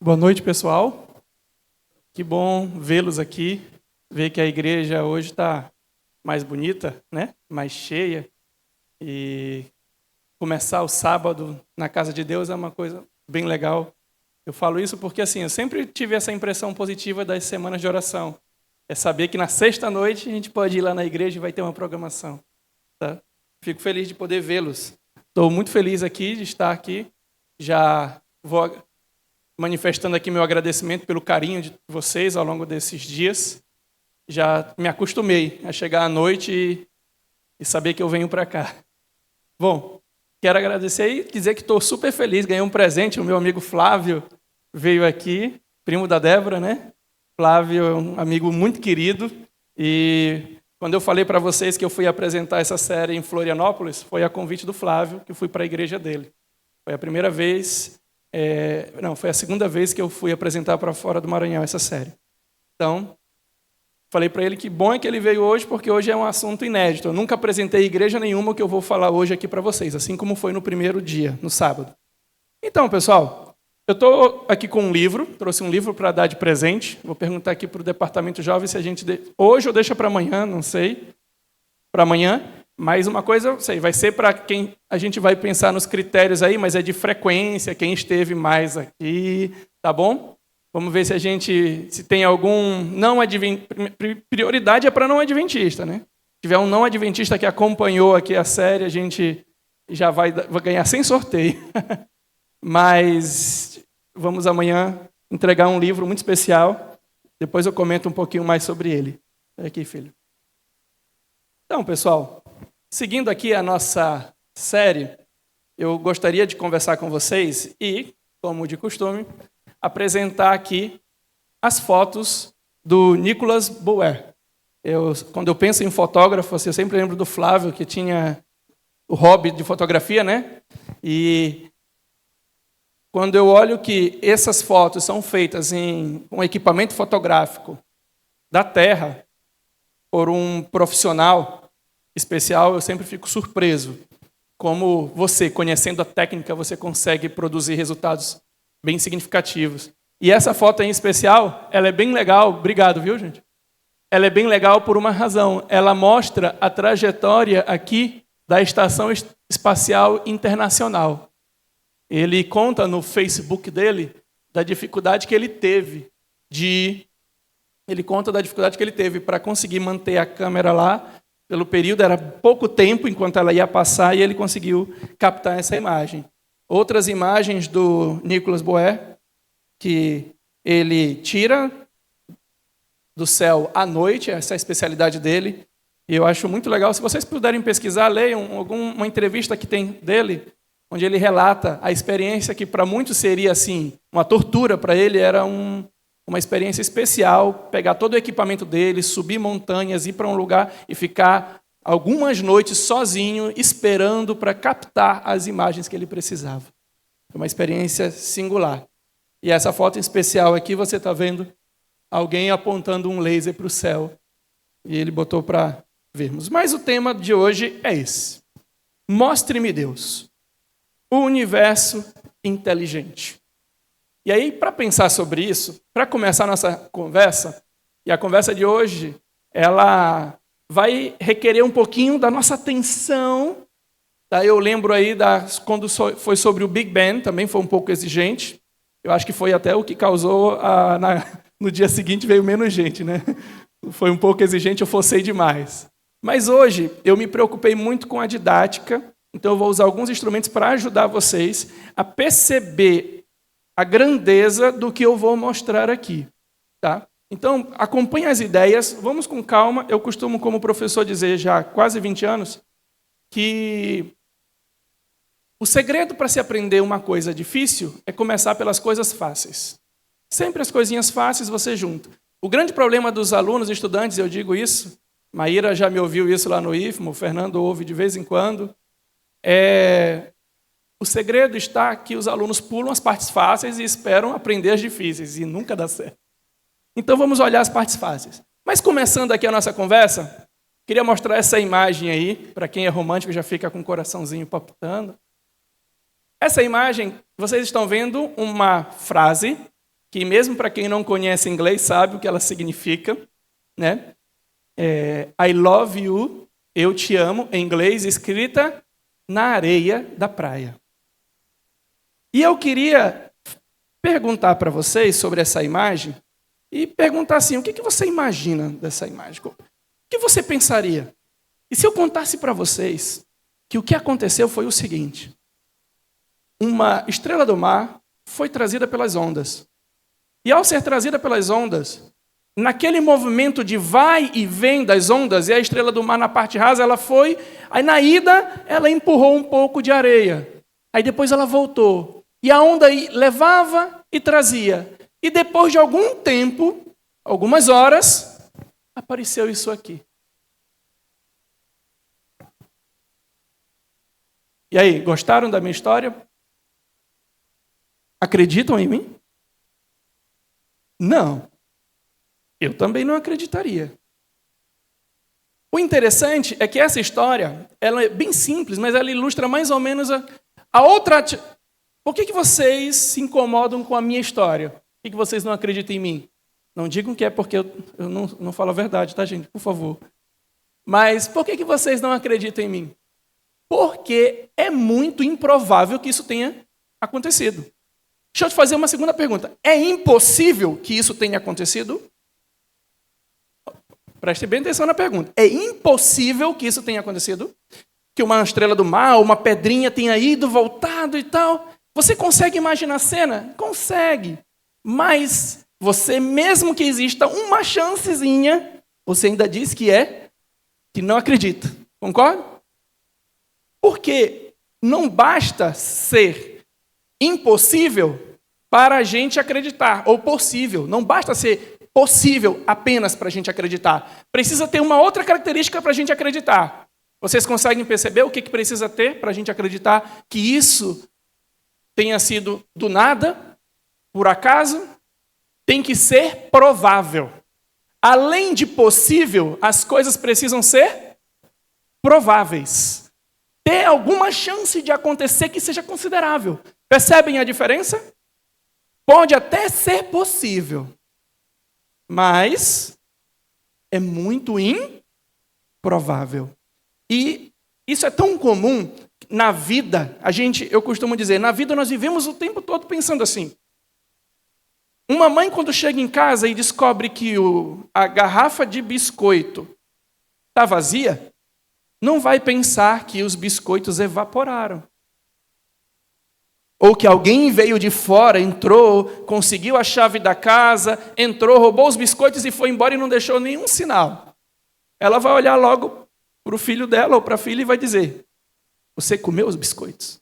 Boa noite, pessoal. Que bom vê-los aqui, ver que a igreja hoje está mais bonita, né? Mais cheia. E começar o sábado na casa de Deus é uma coisa bem legal. Eu falo isso porque assim, eu sempre tive essa impressão positiva das semanas de oração. É saber que na sexta-noite a gente pode ir lá na igreja e vai ter uma programação. Tá? Fico feliz de poder vê-los. Estou muito feliz aqui de estar aqui. Já vou manifestando aqui meu agradecimento pelo carinho de vocês ao longo desses dias. Já me acostumei a chegar à noite e saber que eu venho para cá. Bom, quero agradecer e dizer que estou super feliz. Ganhei um presente, o meu amigo Flávio veio aqui, primo da Débora, né? Flávio é um amigo muito querido e quando eu falei para vocês que eu fui apresentar essa série em Florianópolis, foi a convite do Flávio que eu fui para a igreja dele. Foi a primeira vez, foi a segunda vez que eu fui apresentar para fora do Maranhão essa série. Então, falei para ele que bom é que ele veio hoje, porque hoje é um assunto inédito. Eu nunca apresentei igreja nenhuma que eu vou falar hoje aqui para vocês, assim como foi no primeiro dia, no sábado. Então, pessoal, eu estou aqui com um livro, trouxe um livro para dar de presente. Vou perguntar aqui para o departamento jovem se a gente... Hoje ou deixa para amanhã, não sei. Para amanhã. Mas uma coisa, eu sei, vai ser para quem a gente vai pensar nos critérios aí, mas é de frequência, quem esteve mais aqui, tá bom? Vamos ver se tem algum não adventista. Prioridade é para não adventista, né? Se tiver um não adventista que acompanhou aqui a série, a gente já vai ganhar sem sorteio. Mas vamos amanhã entregar um livro muito especial. Depois eu comento um pouquinho mais sobre ele. Olha aqui, filho. Então, pessoal, seguindo aqui a nossa série, eu gostaria de conversar com vocês e, como de costume, apresentar aqui as fotos do Nicholas Boer. Quando eu penso em fotógrafo, eu sempre lembro do Flávio, que tinha o hobby de fotografia, né? E quando eu olho que essas fotos são feitas em um equipamento fotográfico da Terra, por um profissional especial, eu sempre fico surpreso. Como você, conhecendo a técnica, você consegue produzir resultados bem significativos. E essa foto em especial, ela é bem legal. Obrigado, viu, gente? Ela é bem legal por uma razão. Ela mostra a trajetória aqui da Estação Espacial Internacional. Ele conta no Facebook dele da dificuldade que ele teve para conseguir manter a câmera lá pelo período, era pouco tempo enquanto ela ia passar, e ele conseguiu captar essa imagem. Outras imagens do Nicholas Boer, que ele tira do céu à noite, essa é a especialidade dele, e eu acho muito legal. Se vocês puderem pesquisar, leiam uma entrevista que tem dele, onde ele relata a experiência que para muitos seria assim, uma tortura, para ele era uma experiência especial, pegar todo o equipamento dele, subir montanhas, ir para um lugar e ficar algumas noites sozinho, esperando para captar as imagens que ele precisava. Foi uma experiência singular. E essa foto em especial aqui, você está vendo alguém apontando um laser para o céu, e ele botou para vermos. Mas o tema de hoje é esse. Mostre-me Deus. O universo inteligente. E aí, para pensar sobre isso, para começar a nossa conversa, e a conversa de hoje, ela vai requerer um pouquinho da nossa atenção. Tá? Eu lembro aí, quando foi sobre o Big Bang, também foi um pouco exigente. Eu acho que foi até o que causou, no dia seguinte veio menos gente, né? Foi um pouco exigente, eu forcei demais. Mas hoje, eu me preocupei muito com a didática, então eu vou usar alguns instrumentos para ajudar vocês a perceber a grandeza do que eu vou mostrar aqui. Tá? Então, acompanhe as ideias, vamos com calma. Eu costumo, como professor, dizer já há quase 20 anos, que o segredo para se aprender uma coisa difícil é começar pelas coisas fáceis. Sempre as coisinhas fáceis você junta. O grande problema dos alunos, estudantes, eu digo isso, Maíra já me ouviu isso lá no IFMA, o Fernando ouve de vez em quando, o segredo está que os alunos pulam as partes fáceis e esperam aprender as difíceis, e nunca dá certo. Então vamos olhar as partes fáceis. Mas começando aqui a nossa conversa, queria mostrar essa imagem aí, para quem é romântico já fica com o coraçãozinho palpitando. Essa imagem, vocês estão vendo uma frase que mesmo para quem não conhece inglês sabe o que ela significa, né? I love you, eu te amo, em inglês, escrita na areia da praia. E eu queria perguntar para vocês sobre essa imagem e perguntar assim, o que você imagina dessa imagem? O que você pensaria? E se eu contasse para vocês que o que aconteceu foi o seguinte: uma estrela do mar foi trazida pelas ondas. E ao ser trazida pelas ondas, naquele movimento de vai e vem das ondas, e a estrela do mar na parte rasa, ela foi, aí na ida, ela empurrou um pouco de areia. Aí depois ela voltou. E a onda levava e trazia. E depois de algum tempo, algumas horas, apareceu isso aqui. E aí, gostaram da minha história? Acreditam em mim? Não. Eu também não acreditaria. O interessante é que essa história, ela é bem simples, mas ela ilustra mais ou menos a outra... Por que vocês se incomodam com a minha história? Por que vocês não acreditam em mim? Não digam que é porque eu não falo a verdade, tá, gente? Por favor. Mas por que vocês não acreditam em mim? Porque é muito improvável que isso tenha acontecido. Deixa eu te fazer uma segunda pergunta. É impossível que isso tenha acontecido? Preste bem atenção na pergunta. É impossível que isso tenha acontecido? Que uma estrela do mar, uma pedrinha tenha ido, voltado e tal? Você consegue imaginar a cena? Consegue. Mas você, mesmo que exista uma chancezinha, você ainda diz que não acredita. Concorda? Porque não basta ser impossível para a gente acreditar, ou possível. Não basta ser possível apenas para a gente acreditar. Precisa ter uma outra característica para a gente acreditar. Vocês conseguem perceber o que precisa ter para a gente acreditar que isso tenha sido do nada, por acaso? Tem que ser provável. Além de possível, as coisas precisam ser prováveis. Ter alguma chance de acontecer que seja considerável. Percebem a diferença? Pode até ser possível, mas é muito improvável. E isso é tão comum na vida. Eu costumo dizer, na vida nós vivemos o tempo todo pensando assim. Uma mãe, quando chega em casa e descobre que a garrafa de biscoito está vazia, não vai pensar que os biscoitos evaporaram. Ou que alguém veio de fora, entrou, conseguiu a chave da casa, entrou, roubou os biscoitos e foi embora e não deixou nenhum sinal. Ela vai olhar logo para o filho dela ou para a filha e vai dizer: você comeu os biscoitos?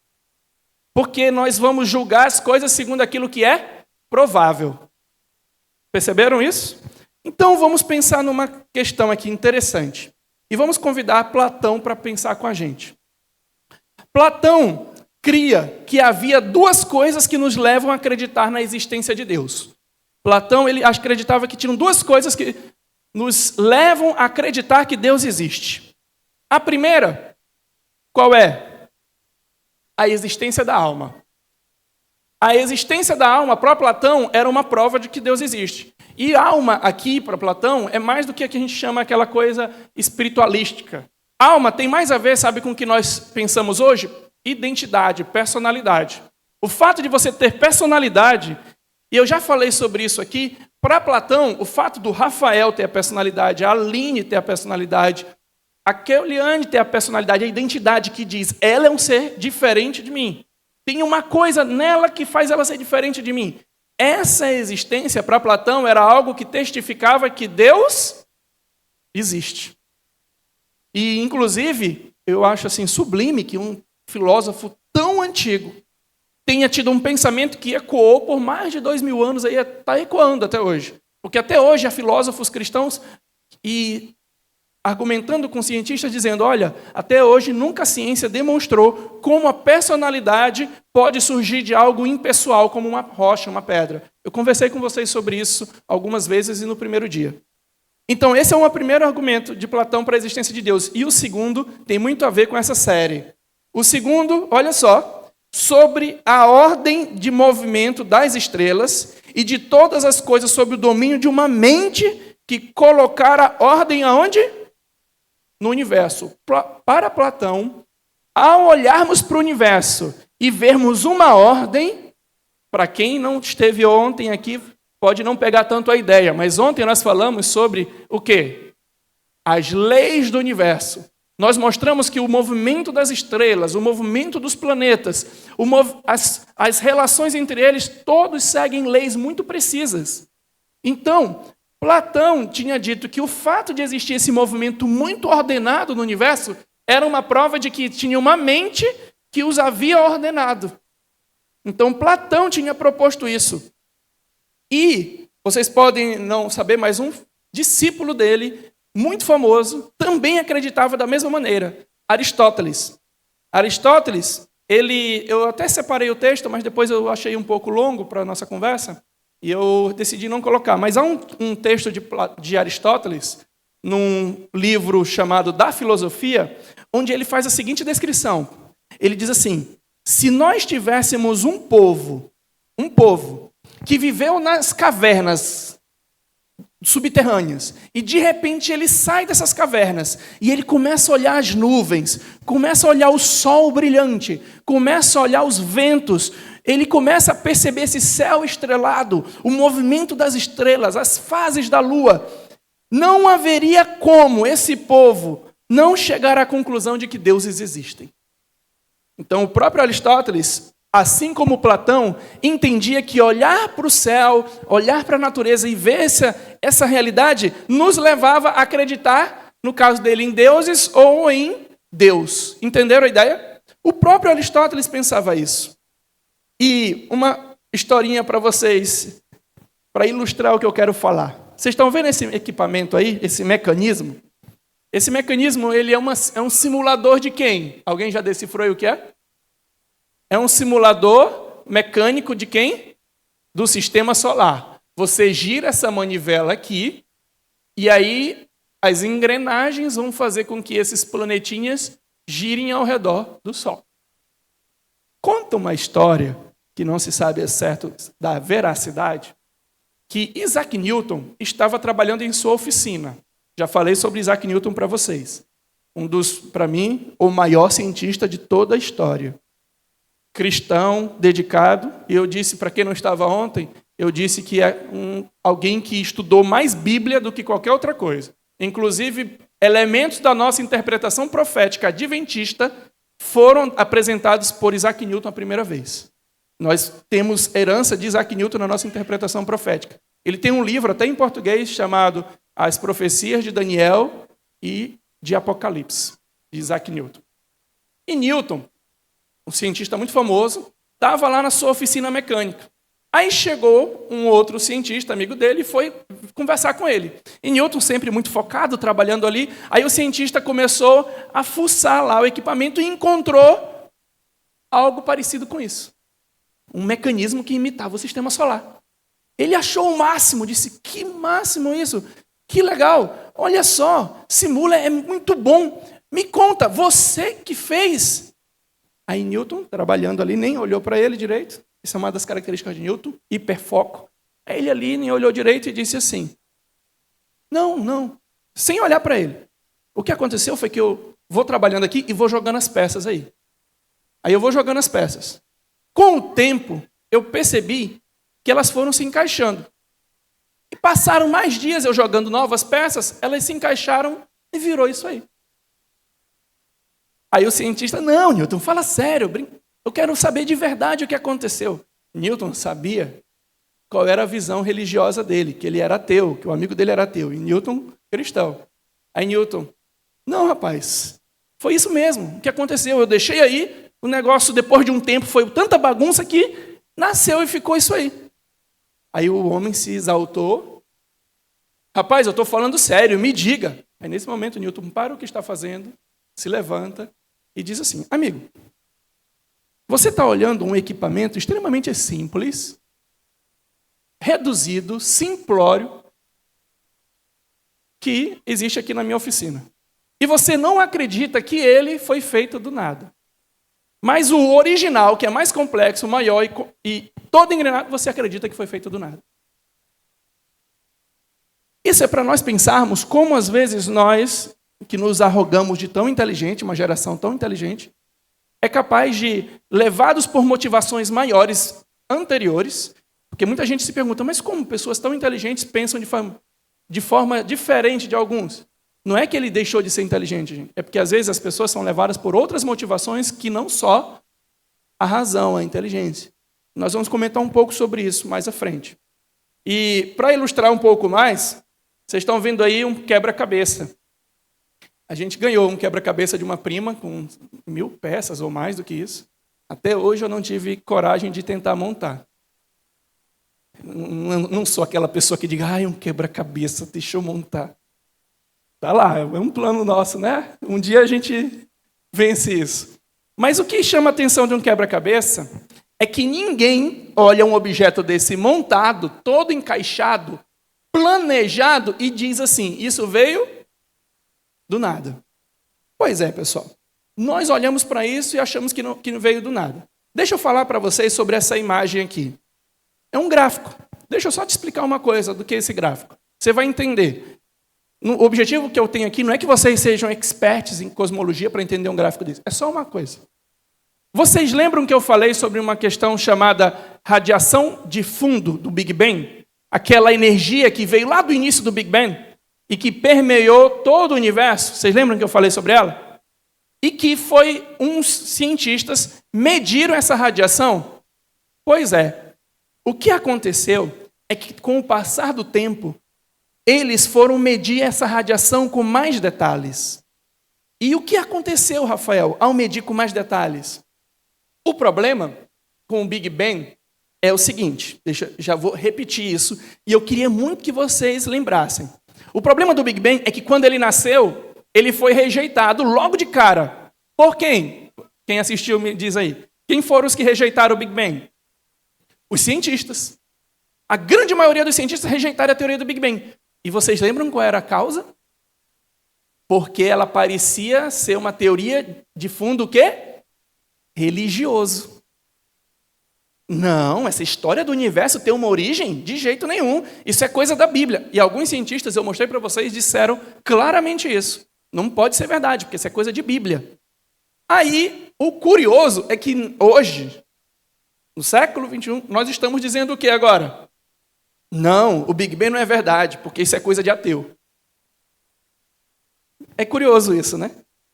Porque nós vamos julgar as coisas segundo aquilo que é provável. Perceberam isso? Então vamos pensar numa questão aqui interessante. E vamos convidar Platão para pensar com a gente. Platão cria que havia duas coisas que nos levam a acreditar na existência de Deus. Platão ele acreditava que tinham duas coisas que nos levam a acreditar que Deus existe. A primeira, qual é? A existência da alma. A existência da alma, para Platão, era uma prova de que Deus existe. E alma aqui, para Platão, é mais do que a gente chama aquela coisa espiritualística. Alma tem mais a ver, sabe, com o que nós pensamos hoje? Identidade, personalidade. O fato de você ter personalidade, e eu já falei sobre isso aqui, para Platão, o fato do Rafael ter a personalidade, a Aline ter a personalidade, a Keuliane ter a personalidade, a identidade que diz, ela é um ser diferente de mim. Tem uma coisa nela que faz ela ser diferente de mim. Essa existência, para Platão, era algo que testificava que Deus existe. E, inclusive, eu acho assim sublime que um filósofo tão antigo tenha tido um pensamento que ecoou por mais de 2000 anos, aí está ecoando até hoje. Porque até hoje há filósofos cristãos e argumentando com cientistas dizendo, olha, até hoje nunca a ciência demonstrou como a personalidade pode surgir de algo impessoal, como uma rocha, uma pedra. Eu conversei com vocês sobre isso algumas vezes e no primeiro dia. Então, esse é um primeiro argumento de Platão para a existência de Deus. E o segundo tem muito a ver com essa série. O segundo, olha só, sobre a ordem de movimento das estrelas e de todas as coisas sob o domínio de uma mente que colocara ordem aonde? No universo. Para Platão, ao olharmos para o universo e vermos uma ordem, para quem não esteve ontem aqui, pode não pegar tanto a ideia, mas ontem nós falamos sobre o quê? As leis do universo. Nós mostramos que o movimento das estrelas, o movimento dos planetas, as relações entre eles, todos seguem leis muito precisas. Então, Platão tinha dito que o fato de existir esse movimento muito ordenado no universo era uma prova de que tinha uma mente que os havia ordenado. Então, Platão tinha proposto isso. E vocês podem não saber, mas um discípulo dele, muito famoso, também acreditava da mesma maneira, Aristóteles. Aristóteles, eu até separei o texto, mas depois eu achei um pouco longo para a nossa conversa, e eu decidi não colocar. Mas há um texto de Aristóteles, num livro chamado Da Filosofia, onde ele faz a seguinte descrição. Ele diz assim: se nós tivéssemos um povo que viveu nas cavernas subterrâneas, e de repente ele sai dessas cavernas, e ele começa a olhar as nuvens, começa a olhar o sol brilhante, começa a olhar os ventos, ele começa a perceber esse céu estrelado, o movimento das estrelas, as fases da lua. Não haveria como esse povo não chegar à conclusão de que deuses existem. Então, o próprio Aristóteles, assim como Platão, entendia que olhar para o céu, olhar para a natureza e ver essa realidade nos levava a acreditar, no caso dele, em deuses ou em Deus. Entenderam a ideia? O próprio Aristóteles pensava isso. E uma historinha para vocês, para ilustrar o que eu quero falar. Vocês estão vendo esse equipamento aí, esse mecanismo? Esse mecanismo ele é um simulador de quem? Alguém já decifrou aí o que é? É um simulador mecânico de quem? Do sistema solar. Você gira essa manivela aqui, e aí as engrenagens vão fazer com que esses planetinhas girem ao redor do Sol. Conta uma história, que não se sabe a certo da veracidade, que Isaac Newton estava trabalhando em sua oficina. Já falei sobre Isaac Newton para vocês. Para mim, o maior cientista de toda a história. Cristão, dedicado, e eu disse, para quem não estava ontem, eu disse que é alguém que estudou mais Bíblia do que qualquer outra coisa. Inclusive, elementos da nossa interpretação profética adventista foram apresentados por Isaac Newton a primeira vez. Nós temos herança de Isaac Newton na nossa interpretação profética. Ele tem um livro, até em português, chamado As Profecias de Daniel e de Apocalipse, de Isaac Newton. E Newton, um cientista muito famoso, estava lá na sua oficina mecânica. Aí chegou um outro cientista, amigo dele, e foi conversar com ele. E Newton, sempre muito focado, trabalhando ali, aí o cientista começou a fuçar lá o equipamento e encontrou algo parecido com isso. Um mecanismo que imitava o sistema solar. Ele achou o máximo, disse, que máximo isso? Que legal, olha só, simula, é muito bom. Me conta, você que fez? Aí Newton, trabalhando ali, nem olhou para ele direito. Isso é uma das características de Newton, hiperfoco. Aí ele ali nem olhou direito e disse assim, não, sem olhar para ele. O que aconteceu foi que eu vou trabalhando aqui e vou jogando as peças aí. Aí eu vou jogando as peças. Com o tempo, eu percebi que elas foram se encaixando. E passaram mais dias eu jogando novas peças, elas se encaixaram e virou isso aí. Aí o cientista, não, Newton, fala sério, eu quero saber de verdade o que aconteceu. Newton sabia qual era a visão religiosa dele, que ele era ateu, que o amigo dele era ateu, e Newton, cristão. Aí Newton, não, rapaz, foi isso mesmo, o que aconteceu? Eu deixei aí, o negócio, depois de um tempo, foi tanta bagunça que nasceu e ficou isso aí. Aí o homem se exaltou. Rapaz, eu estou falando sério, me diga. Aí nesse momento Newton para o que está fazendo, se levanta e diz assim, amigo, você está olhando um equipamento extremamente simples, reduzido, simplório, que existe aqui na minha oficina. E você não acredita que ele foi feito do nada. Mas o original, que é mais complexo, maior e todo engrenado, você acredita que foi feito do nada. Isso é para nós pensarmos como às vezes nós, que nos arrogamos de tão inteligente, uma geração tão inteligente, é capaz de, levados por motivações maiores, anteriores, porque muita gente se pergunta, mas como pessoas tão inteligentes pensam de forma diferente de alguns? Não é que ele deixou de ser inteligente, gente. É porque às vezes as pessoas são levadas por outras motivações que não só a razão, a inteligência. Nós vamos comentar um pouco sobre isso mais à frente. E para ilustrar um pouco mais, vocês estão vendo aí um quebra-cabeça. A gente ganhou um quebra-cabeça de uma prima com 1000 peças ou mais do que isso. Até hoje eu não tive coragem de tentar montar. Não sou aquela pessoa que diga, um quebra-cabeça, deixa eu montar. Tá lá, é um plano nosso, né? Um dia a gente vence isso. Mas o que chama a atenção de um quebra-cabeça é que ninguém olha um objeto desse montado, todo encaixado, planejado e diz assim, isso veio do nada. Pois é, pessoal. Nós olhamos para isso e achamos que não veio do nada. Deixa eu falar para vocês sobre essa imagem aqui. É um gráfico. Deixa eu só te explicar uma coisa do que é esse gráfico. Você vai entender. O objetivo que eu tenho aqui não é que vocês sejam experts em cosmologia para entender um gráfico desse. É só uma coisa. Vocês lembram que eu falei sobre uma questão chamada radiação de fundo do Big Bang? Aquela energia que veio lá do início do Big Bang e que permeou todo o universo. Vocês lembram que eu falei sobre ela? E que uns cientistas mediram essa radiação? Pois é. O que aconteceu é que, com o passar do tempo, eles foram medir essa radiação com mais detalhes. E o que aconteceu, Rafael, ao medir com mais detalhes? O problema com o Big Bang é o seguinte, já vou repetir isso, e eu queria muito que vocês lembrassem. O problema do Big Bang é que quando ele nasceu, ele foi rejeitado logo de cara. Por quem? Quem assistiu me diz aí. Quem foram os que rejeitaram o Big Bang? Os cientistas. A grande maioria dos cientistas rejeitaram a teoria do Big Bang. E vocês lembram qual era a causa? Porque ela parecia ser uma teoria de fundo o quê? Religioso. Não, essa história do universo tem uma origem? De jeito nenhum. Isso é coisa da Bíblia. E alguns cientistas, eu mostrei para vocês, disseram claramente isso. Não pode ser verdade, porque isso é coisa de Bíblia. Aí, o curioso é que hoje, no século XXI, nós estamos dizendo o que agora? Não, o Big Bang não é verdade, porque isso é coisa de ateu. É curioso isso, né?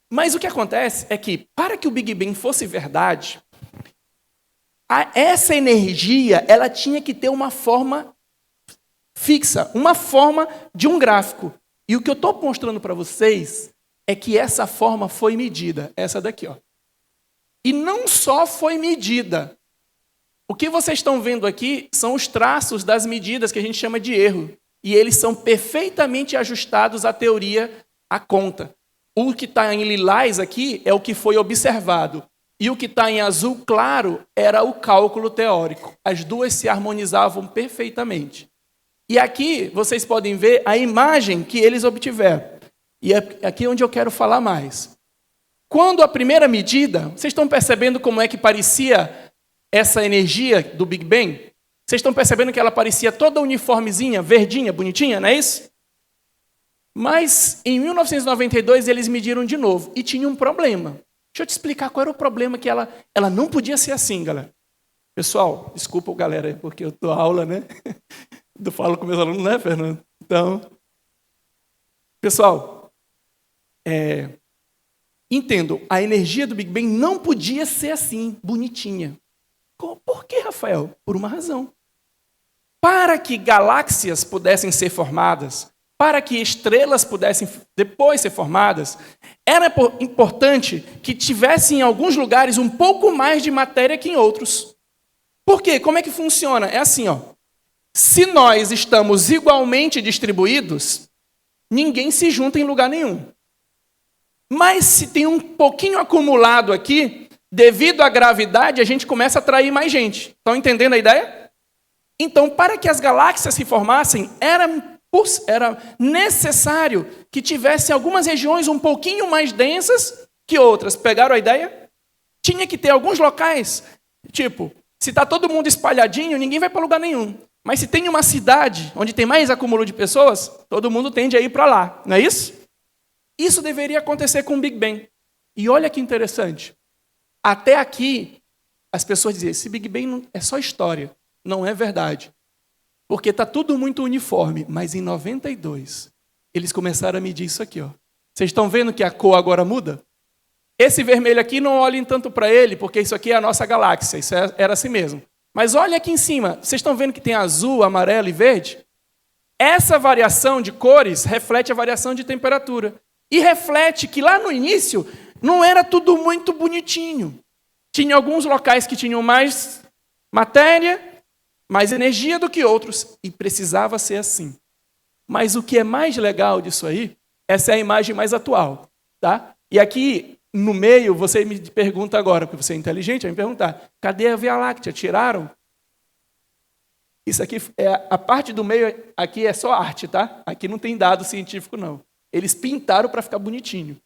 Mas o que acontece é que, para que o Big Bang fosse verdade, essa energia ela tinha que ter uma forma fixa, uma forma de um gráfico. E o que eu estou mostrando para vocês é que essa forma foi medida, essa daqui, ó. E não só foi medida. O que vocês estão vendo aqui são os traços das medidas que a gente chama de erro. E eles são perfeitamente ajustados à teoria, à conta. O que está em lilás aqui é o que foi observado. E o que está em azul claro era o cálculo teórico. As duas se harmonizavam perfeitamente. E aqui vocês podem ver a imagem que eles obtiveram. E é aqui onde eu quero falar mais. Quando a primeira medida, vocês estão percebendo como é que parecia essa energia do Big Bang? Vocês estão percebendo que ela parecia toda uniformezinha, verdinha, bonitinha, não é isso? Mas em 1992 eles mediram de novo e tinha um problema. Deixa eu te explicar qual era o problema, que ela não podia ser assim, galera. Pessoal, desculpa, galera, porque eu dou aula, né? Eu falo com meus alunos, né, Fernando? Então, pessoal, entendam, a energia do Big Bang não podia ser assim, bonitinha. Por que, Rafael? Por uma razão. Para que galáxias pudessem ser formadas, para que estrelas pudessem depois ser formadas, era importante que tivesse em alguns lugares um pouco mais de matéria que em outros. Por quê? Como é que funciona? É assim, ó. Se nós estamos igualmente distribuídos, ninguém se junta em lugar nenhum. Mas se tem um pouquinho acumulado aqui, devido à gravidade, a gente começa a atrair mais gente. Estão entendendo a ideia? Então, para que as galáxias se formassem, era necessário que tivesse algumas regiões um pouquinho mais densas que outras. Pegaram a ideia? Tinha que ter alguns locais, tipo, se está todo mundo espalhadinho, ninguém vai para lugar nenhum. Mas se tem uma cidade onde tem mais acúmulo de pessoas, todo mundo tende a ir para lá, não é isso? Isso deveria acontecer com o Big Bang. E olha que interessante. Até aqui, as pessoas diziam, esse Big Bang é só história, não é verdade. Porque está tudo muito uniforme. Mas em 92, eles começaram a medir isso aqui. Ó. Vocês estão vendo que a cor agora muda? Esse vermelho aqui, não olhem tanto para ele, porque isso aqui é a nossa galáxia, isso era assim mesmo. Mas olha aqui em cima, vocês estão vendo que tem azul, amarelo e verde? Essa variação de cores reflete a variação de temperatura. E reflete que lá no início não era tudo muito bonitinho. Tinha alguns locais que tinham mais matéria, mais energia do que outros, e precisava ser assim. Mas o que é mais legal disso aí, essa é a imagem mais atual. Tá? E aqui, no meio, você me pergunta agora, porque você é inteligente, vai me perguntar, cadê a Via Láctea? Tiraram? Isso aqui, a parte do meio aqui é só arte, tá? Aqui não tem dado científico, não. Eles pintaram para ficar bonitinho.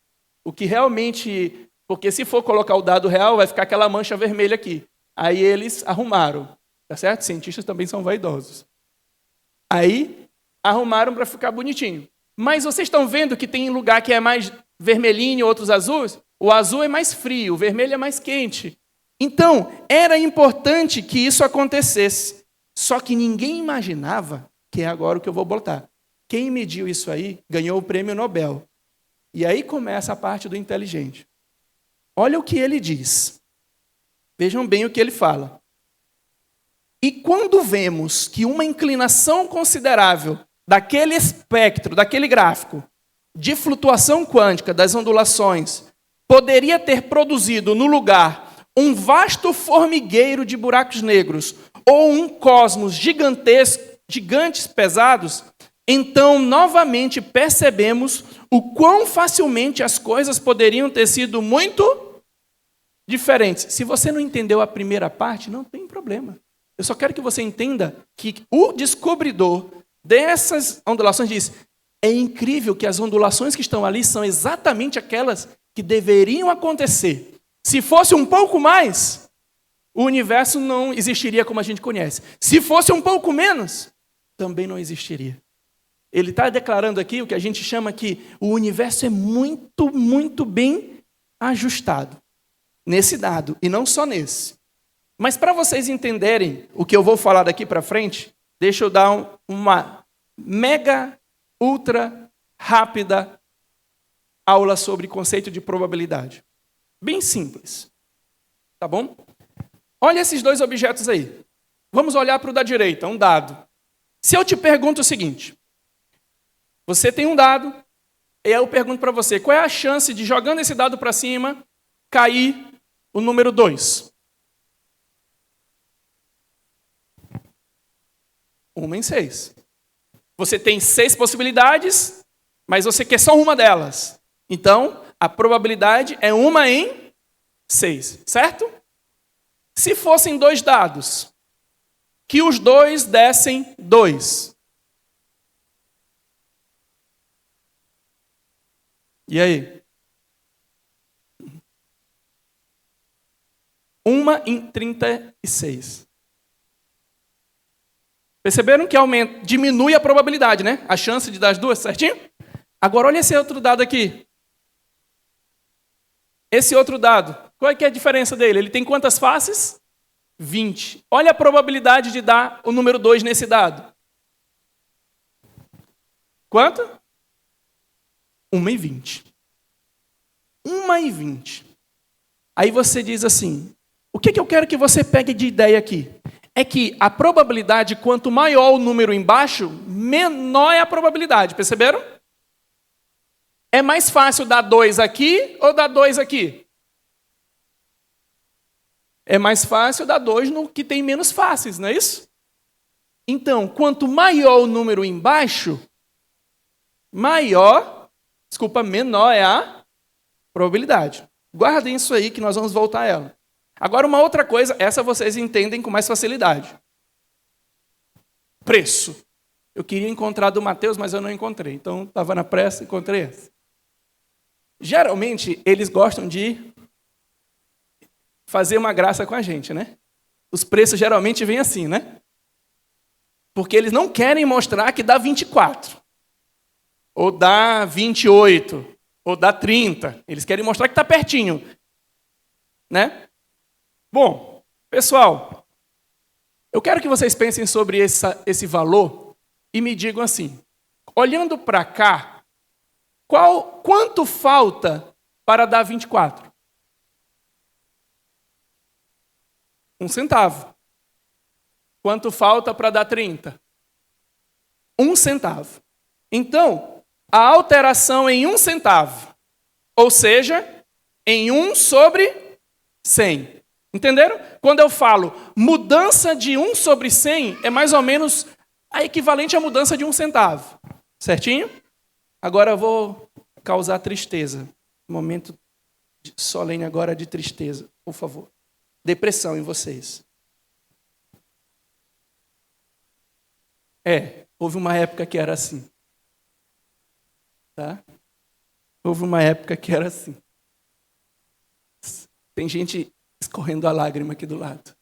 O que realmente... Porque se for colocar o dado real, vai ficar aquela mancha vermelha aqui. Aí eles arrumaram. Tá certo? Cientistas também são vaidosos. Aí, arrumaram para ficar bonitinho. Mas vocês estão vendo que tem lugar que é mais vermelhinho e outros azuis? O azul é mais frio, o vermelho é mais quente. Então, era importante que isso acontecesse. Só que ninguém imaginava, que é agora o que eu vou botar. Quem mediu isso aí ganhou o prêmio Nobel. E aí começa a parte do inteligente. Olha o que ele diz. Vejam bem o que ele fala. E quando vemos que uma inclinação considerável daquele espectro, daquele gráfico, de flutuação quântica das ondulações, poderia ter produzido no lugar um vasto formigueiro de buracos negros ou um cosmos gigantes pesados, então novamente percebemos o quão facilmente as coisas poderiam ter sido muito diferentes. Se você não entendeu a primeira parte, não tem problema. Eu só quero que você entenda que o descobridor dessas ondulações diz: é incrível que as ondulações que estão ali são exatamente aquelas que deveriam acontecer. Se fosse um pouco mais, o universo não existiria como a gente conhece. Se fosse um pouco menos, também não existiria. Ele está declarando aqui o que a gente chama que o universo é muito, muito bem ajustado. Nesse dado, e não só nesse. Mas para vocês entenderem o que eu vou falar daqui para frente, deixa eu dar uma mega, ultra rápida aula sobre conceito de probabilidade. Bem simples. Tá bom? Olha esses dois objetos aí. Vamos olhar para o da direita, um dado. Se eu te pergunto o seguinte, você tem um dado, e aí eu pergunto para você, qual é a chance de, jogando esse dado para cima, cair o número 2? 1 em 6. Você tem 6 possibilidades, mas você quer só uma delas. Então, a probabilidade é 1 em 6, certo? Se fossem 2 dados, que os dois dessem 2. E aí? 1 em 36. Perceberam que diminui a probabilidade, né? A chance de dar as duas, certinho? Agora, olha esse outro dado aqui. Esse outro dado, qual é que é a diferença dele? Ele tem quantas faces? 20. Olha a probabilidade de dar o número 2 nesse dado. Quanto? 1 em 20. 1 em 20. Aí você diz assim, o que eu quero que você pegue de ideia aqui? É que a probabilidade, quanto maior o número embaixo, menor é a probabilidade. Perceberam? É mais fácil dar 2 aqui ou dar 2 aqui? É mais fácil dar 2 no que tem menos faces, não é isso? Então, quanto maior o número embaixo, menor é a probabilidade. Guardem isso aí que nós vamos voltar a ela. Agora, uma outra coisa, essa vocês entendem com mais facilidade. Preço. Eu queria encontrar do Mateus, mas eu não encontrei. Então, estava na pressa, encontrei essa. Geralmente, eles gostam de fazer uma graça com a gente, né? Os preços geralmente vêm assim, né? Porque eles não querem mostrar que dá 24, ou dá 28, ou dá 30. Eles querem mostrar que está pertinho, né? Bom, pessoal, eu quero que vocês pensem sobre esse valor e me digam assim, olhando para cá, quanto falta para dar 24? 1 centavo. Quanto falta para dar 30? 1 centavo. Então, a alteração em 1 centavo, ou seja, em 1 sobre 100. Entenderam? Quando eu falo mudança de 1 sobre 100, é mais ou menos a equivalente à mudança de 1 centavo. Certinho? Agora eu vou causar tristeza. Momento solene agora de tristeza, por favor. Depressão em vocês. Houve uma época que era assim. Tá? Houve uma época que era assim. Tem gente escorrendo a lágrima aqui do lado.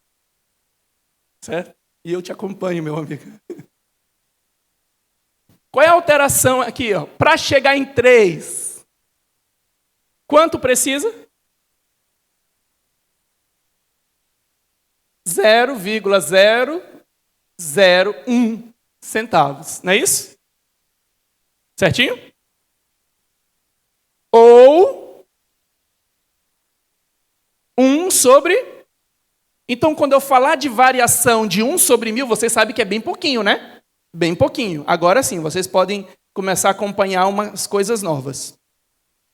Certo? E eu te acompanho, meu amigo. Qual é a alteração aqui? Para chegar em 3, quanto precisa? 0,001 centavos. Não é isso? Certinho? Ou 1 sobre... Então, quando eu falar de variação de 1 sobre 1000, você sabe que é bem pouquinho, né? Bem pouquinho. Agora sim, vocês podem começar a acompanhar umas coisas novas.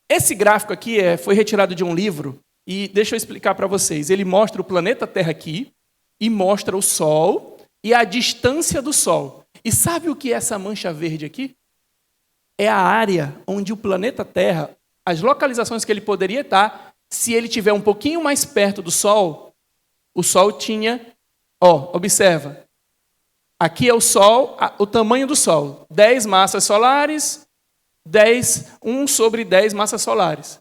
Esse gráfico aqui foi retirado de um livro, e deixa eu explicar para vocês. Ele mostra o planeta Terra aqui, e mostra o Sol e a distância do Sol. E sabe o que é essa mancha verde aqui? É a área onde o planeta Terra, as localizações que ele poderia estar, se ele estiver um pouquinho mais perto do Sol, o Sol tinha, observa, aqui é o Sol, o tamanho do Sol, 10 massas solares, 1 sobre 10 massas solares.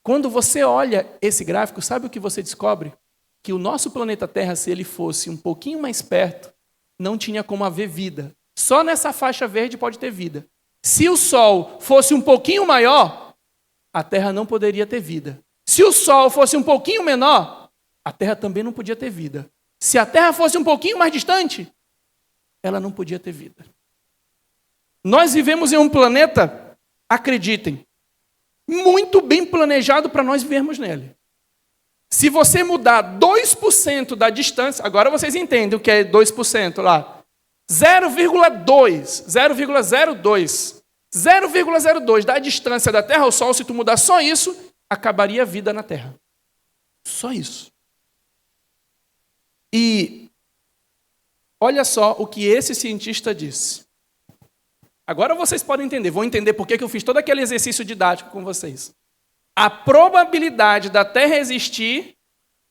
Quando você olha esse gráfico, sabe o que você descobre? Que o nosso planeta Terra, se ele fosse um pouquinho mais perto, não tinha como haver vida. Só nessa faixa verde pode ter vida. Se o Sol fosse um pouquinho maior, a Terra não poderia ter vida. Se o Sol fosse um pouquinho menor, a Terra também não podia ter vida. Se a Terra fosse um pouquinho mais distante, ela não podia ter vida. Nós vivemos em um planeta, acreditem, muito bem planejado para nós vivermos nele. Se você mudar 2% da distância, agora vocês entendem o que é 2% lá. 0,02 da distância da Terra ao Sol, se tu mudar só isso, acabaria a vida na Terra. Só isso. E olha só o que esse cientista disse. Agora vocês podem entender, vão entender por que eu fiz todo aquele exercício didático com vocês. A probabilidade da Terra existir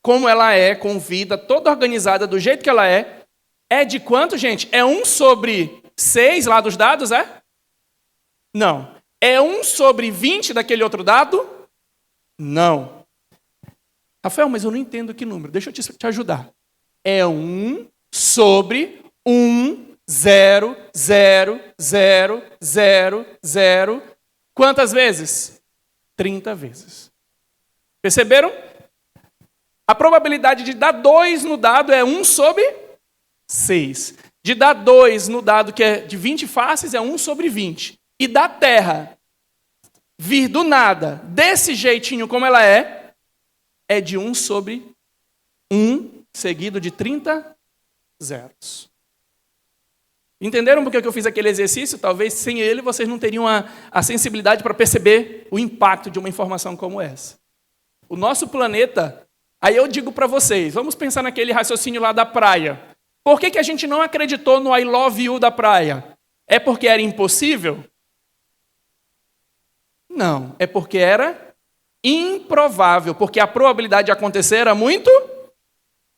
como ela é, com vida, toda organizada do jeito que ela é de quanto, gente? É 1 sobre 6 lá dos dados, é? Não. É 1 sobre 20 daquele outro dado? Não. Rafael, mas eu não entendo que número. Deixa eu te ajudar. É 1 sobre 1, 0, 0, 0, 0, 0. Quantas vezes? 30 vezes. Perceberam? A probabilidade de dar 2 no dado é 1 sobre 6. De dar 2 no dado que é de 20 faces é 1 sobre 20. E da Terra vir do nada, desse jeitinho como ela é de 1 sobre 1, seguido de 30 zeros. Entenderam por que eu fiz aquele exercício? Talvez sem ele vocês não teriam a sensibilidade para perceber o impacto de uma informação como essa. O nosso planeta, aí eu digo para vocês, vamos pensar naquele raciocínio lá da praia. Por que a gente não acreditou no I love you da praia? É porque era impossível? Não, é porque era improvável, porque a probabilidade de acontecer era muito...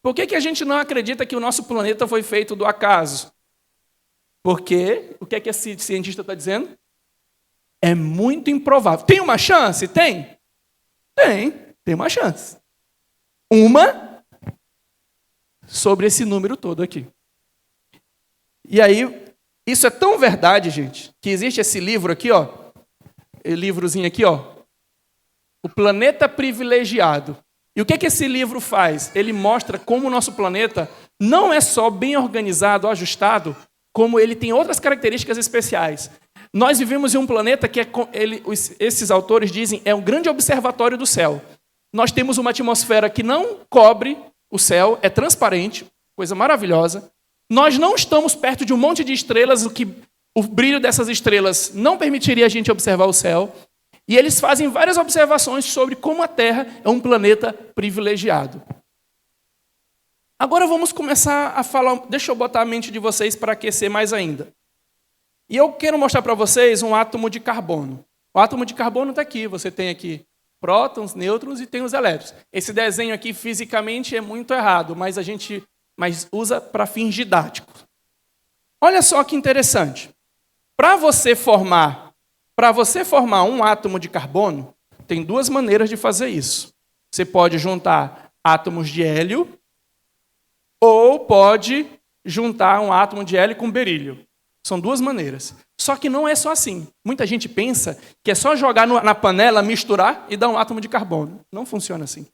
Por que a gente não acredita que o nosso planeta foi feito do acaso? Porque, o que é que esse cientista está dizendo? É muito improvável. Tem uma chance? Tem uma chance. Uma sobre esse número todo aqui. E aí, isso é tão verdade, gente, que existe esse livro aqui, ó, livrozinho aqui, ó, O Planeta Privilegiado. E o que esse livro faz? Ele mostra como o nosso planeta não é só bem organizado, ajustado, como ele tem outras características especiais. Nós vivemos em um planeta que esses autores dizem é um grande observatório do céu. Nós temos uma atmosfera que não cobre o céu, é transparente, coisa maravilhosa. Nós não estamos perto de um monte de estrelas, o brilho dessas estrelas não permitiria a gente observar o céu. E eles fazem várias observações sobre como a Terra é um planeta privilegiado. Agora vamos começar a falar, deixa eu botar a mente de vocês para aquecer mais ainda. E eu quero mostrar para vocês um átomo de carbono. O átomo de carbono está aqui, você tem aqui prótons, nêutrons e tem os elétrons. Esse desenho aqui fisicamente é muito errado, mas usa para fins didáticos. Olha só que interessante. Para você formar um átomo de carbono, tem duas maneiras de fazer isso. Você pode juntar átomos de hélio ou pode juntar um átomo de hélio com berílio. São duas maneiras. Só que não é só assim. Muita gente pensa que é só jogar na panela, misturar e dar um átomo de carbono. Não funciona assim.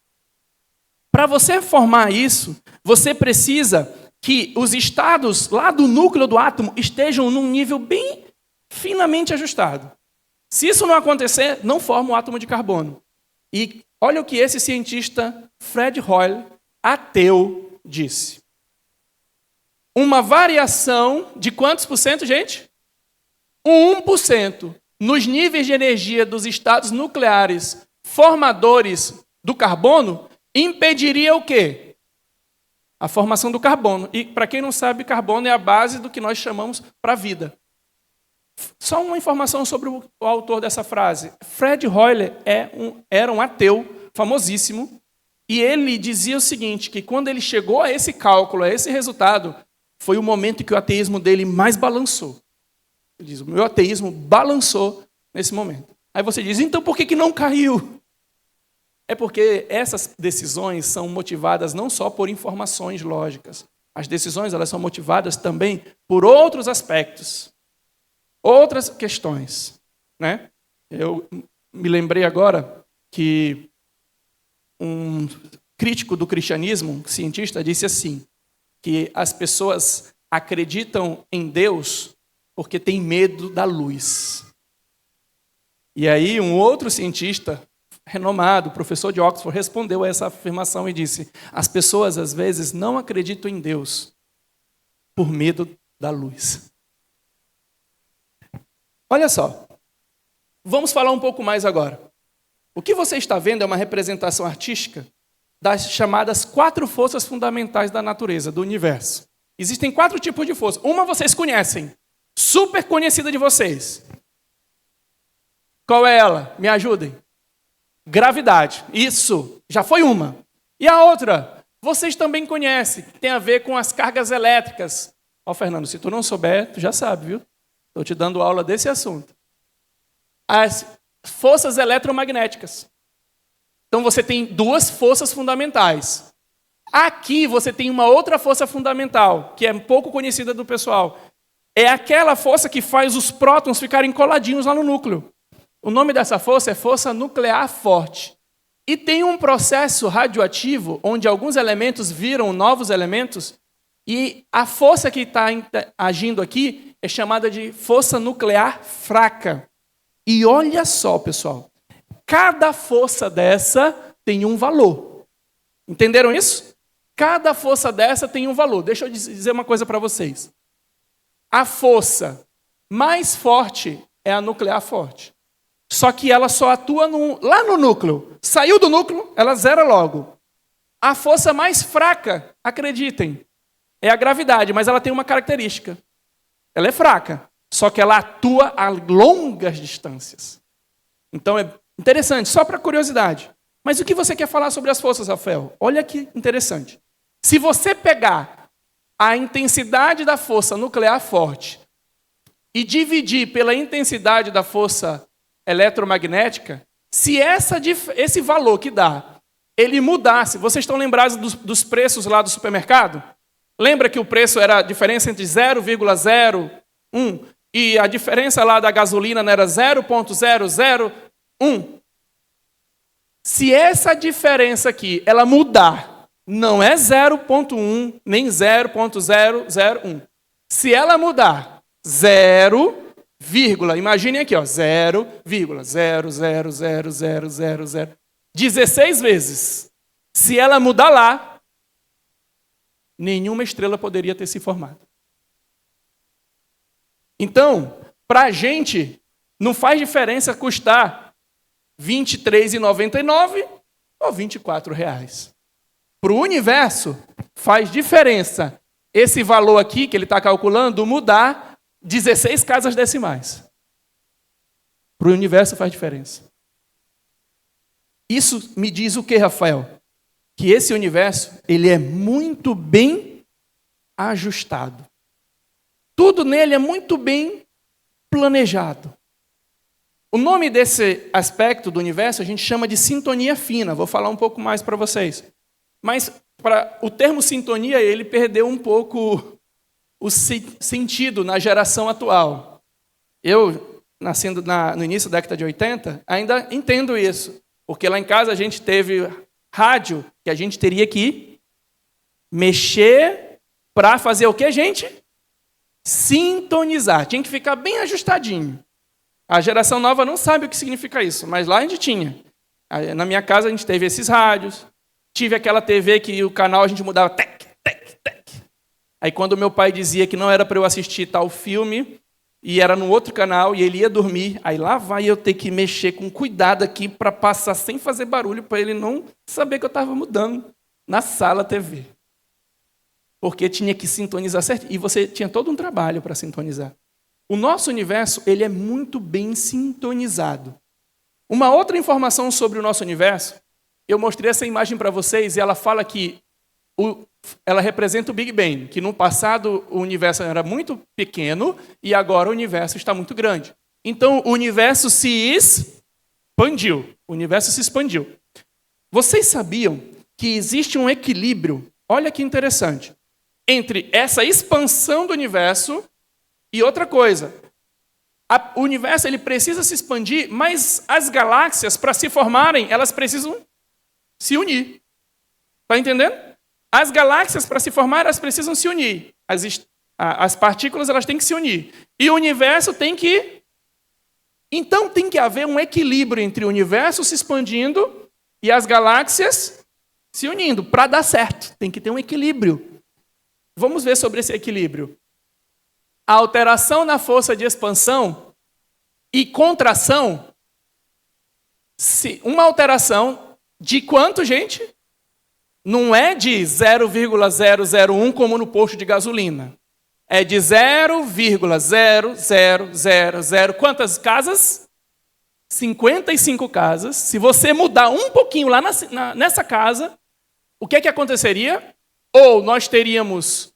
Para você formar isso, você precisa que os estados lá do núcleo do átomo estejam num nível bem finamente ajustado. Se isso não acontecer, não forma um átomo de carbono. E olha o que esse cientista, Fred Hoyle, ateu, disse. Uma variação de quantos por cento, gente? 1% nos níveis de energia dos estados nucleares formadores do carbono impediria o quê? A formação do carbono. E, para quem não sabe, carbono é a base do que nós chamamos para a vida. Só uma informação sobre o autor dessa frase. Fred Hoyle era um ateu famosíssimo, e ele dizia o seguinte, que quando ele chegou a esse cálculo, a esse resultado, foi o momento em que o ateísmo dele mais balançou. Ele diz, o meu ateísmo balançou nesse momento. Aí você diz, então por que não caiu? É porque essas decisões são motivadas não só por informações lógicas. As decisões elas são motivadas também por outros aspectos, outras questões. Né? Eu me lembrei agora que um crítico do cristianismo, um cientista, disse assim, que as pessoas acreditam em Deus porque têm medo da luz. E aí um outro cientista renomado, professor de Oxford, respondeu a essa afirmação e disse, as pessoas às vezes não acreditam em Deus por medo da luz. Olha só, vamos falar um pouco mais agora. O que você está vendo é uma representação artística das chamadas 4 forças fundamentais da natureza, do universo. Existem 4 tipos de força. Uma vocês conhecem, super conhecida de vocês. Qual é ela? Me ajudem. Gravidade. Isso, já foi uma. E a outra, vocês também conhecem, tem a ver com as cargas elétricas. Ó, Fernando, se tu não souber, tu já sabe, viu? Estou te dando aula desse assunto. As forças eletromagnéticas. Então você tem 2 forças fundamentais. Aqui você tem uma outra força fundamental, que é pouco conhecida do pessoal. É aquela força que faz os prótons ficarem coladinhos lá no núcleo. O nome dessa força é força nuclear forte. E tem um processo radioativo, onde alguns elementos viram novos elementos, e a força que está agindo aqui é chamada de força nuclear fraca. E olha só, pessoal, cada força dessa tem um valor. Entenderam isso? Cada força dessa tem um valor. Deixa eu dizer uma coisa para vocês. A força mais forte é a nuclear forte. Só que ela só atua lá no núcleo. Saiu do núcleo, ela zera logo. A força mais fraca, acreditem, é a gravidade, mas ela tem uma característica. Ela é fraca, só que ela atua a longas distâncias. Então é interessante, só para curiosidade. Mas o que você quer falar sobre as forças, Rafael? Olha que interessante. Se você pegar a intensidade da força nuclear forte e dividir pela intensidade da força eletromagnética, se esse valor que dá ele mudasse. Vocês estão lembrados dos preços lá do supermercado? Lembra que o preço era a diferença entre 0,01 e a diferença lá da gasolina era 0,001? Se essa diferença aqui, ela mudar, não é 0,1 nem 0,001. Se ela mudar 0, imaginem aqui, 0,0000000 16 vezes. Se ela mudar lá, nenhuma estrela poderia ter se formado. Então, para a gente, não faz diferença custar R$ 23,99 ou R$ 24. Para o universo, faz diferença esse valor aqui, que ele está calculando, mudar 16 casas decimais. Para o universo faz diferença. Isso me diz o que, Rafael? Que esse universo, ele é muito bem ajustado. Tudo nele é muito bem planejado. O nome desse aspecto do universo a gente chama de sintonia fina. Vou falar um pouco mais para vocês. Mas o termo sintonia, ele perdeu um pouco o sentido na geração atual. Eu, nascendo no início da década de 80, ainda entendo isso. Porque lá em casa a gente teve rádio que a gente teria que mexer para fazer o quê, gente? Sintonizar. Tinha que ficar bem ajustadinho. A geração nova não sabe o que significa isso, mas lá a gente tinha. Na minha casa a gente teve esses rádios. Tive aquela TV que o canal a gente mudava tec, tec, tec. Aí quando meu pai dizia que não era para eu assistir tal filme, e era no outro canal, e ele ia dormir, aí lá vai eu ter que mexer com cuidado aqui para passar sem fazer barulho, para ele não saber que eu estava mudando na sala TV. Porque tinha que sintonizar certo. E você tinha todo um trabalho para sintonizar. O nosso universo, ele é muito bem sintonizado. Uma outra informação sobre o nosso universo, eu mostrei essa imagem para vocês, e ela fala que ela representa o Big Bang, que no passado o universo era muito pequeno e agora o universo está muito grande. Então o universo se expandiu. O universo se expandiu. Vocês sabiam que existe um equilíbrio, olha que interessante, entre essa expansão do universo e outra coisa. O universo ele precisa se expandir, mas as galáxias, para se formarem, elas precisam se unir. Está entendendo? As galáxias, para se formar, elas precisam se unir. As partículas elas têm que se unir. E o universo tem que... Então tem que haver um equilíbrio entre o universo se expandindo e as galáxias se unindo. Para dar certo, tem que ter um equilíbrio. Vamos ver sobre esse equilíbrio. A alteração na força de expansão e contração, uma alteração de quanto, gente? Não é de 0,001 como no posto de gasolina. É de 0,0000. Quantas casas? 55 casas. Se você mudar um pouquinho lá nessa casa, o que aconteceria? Ou nós teríamos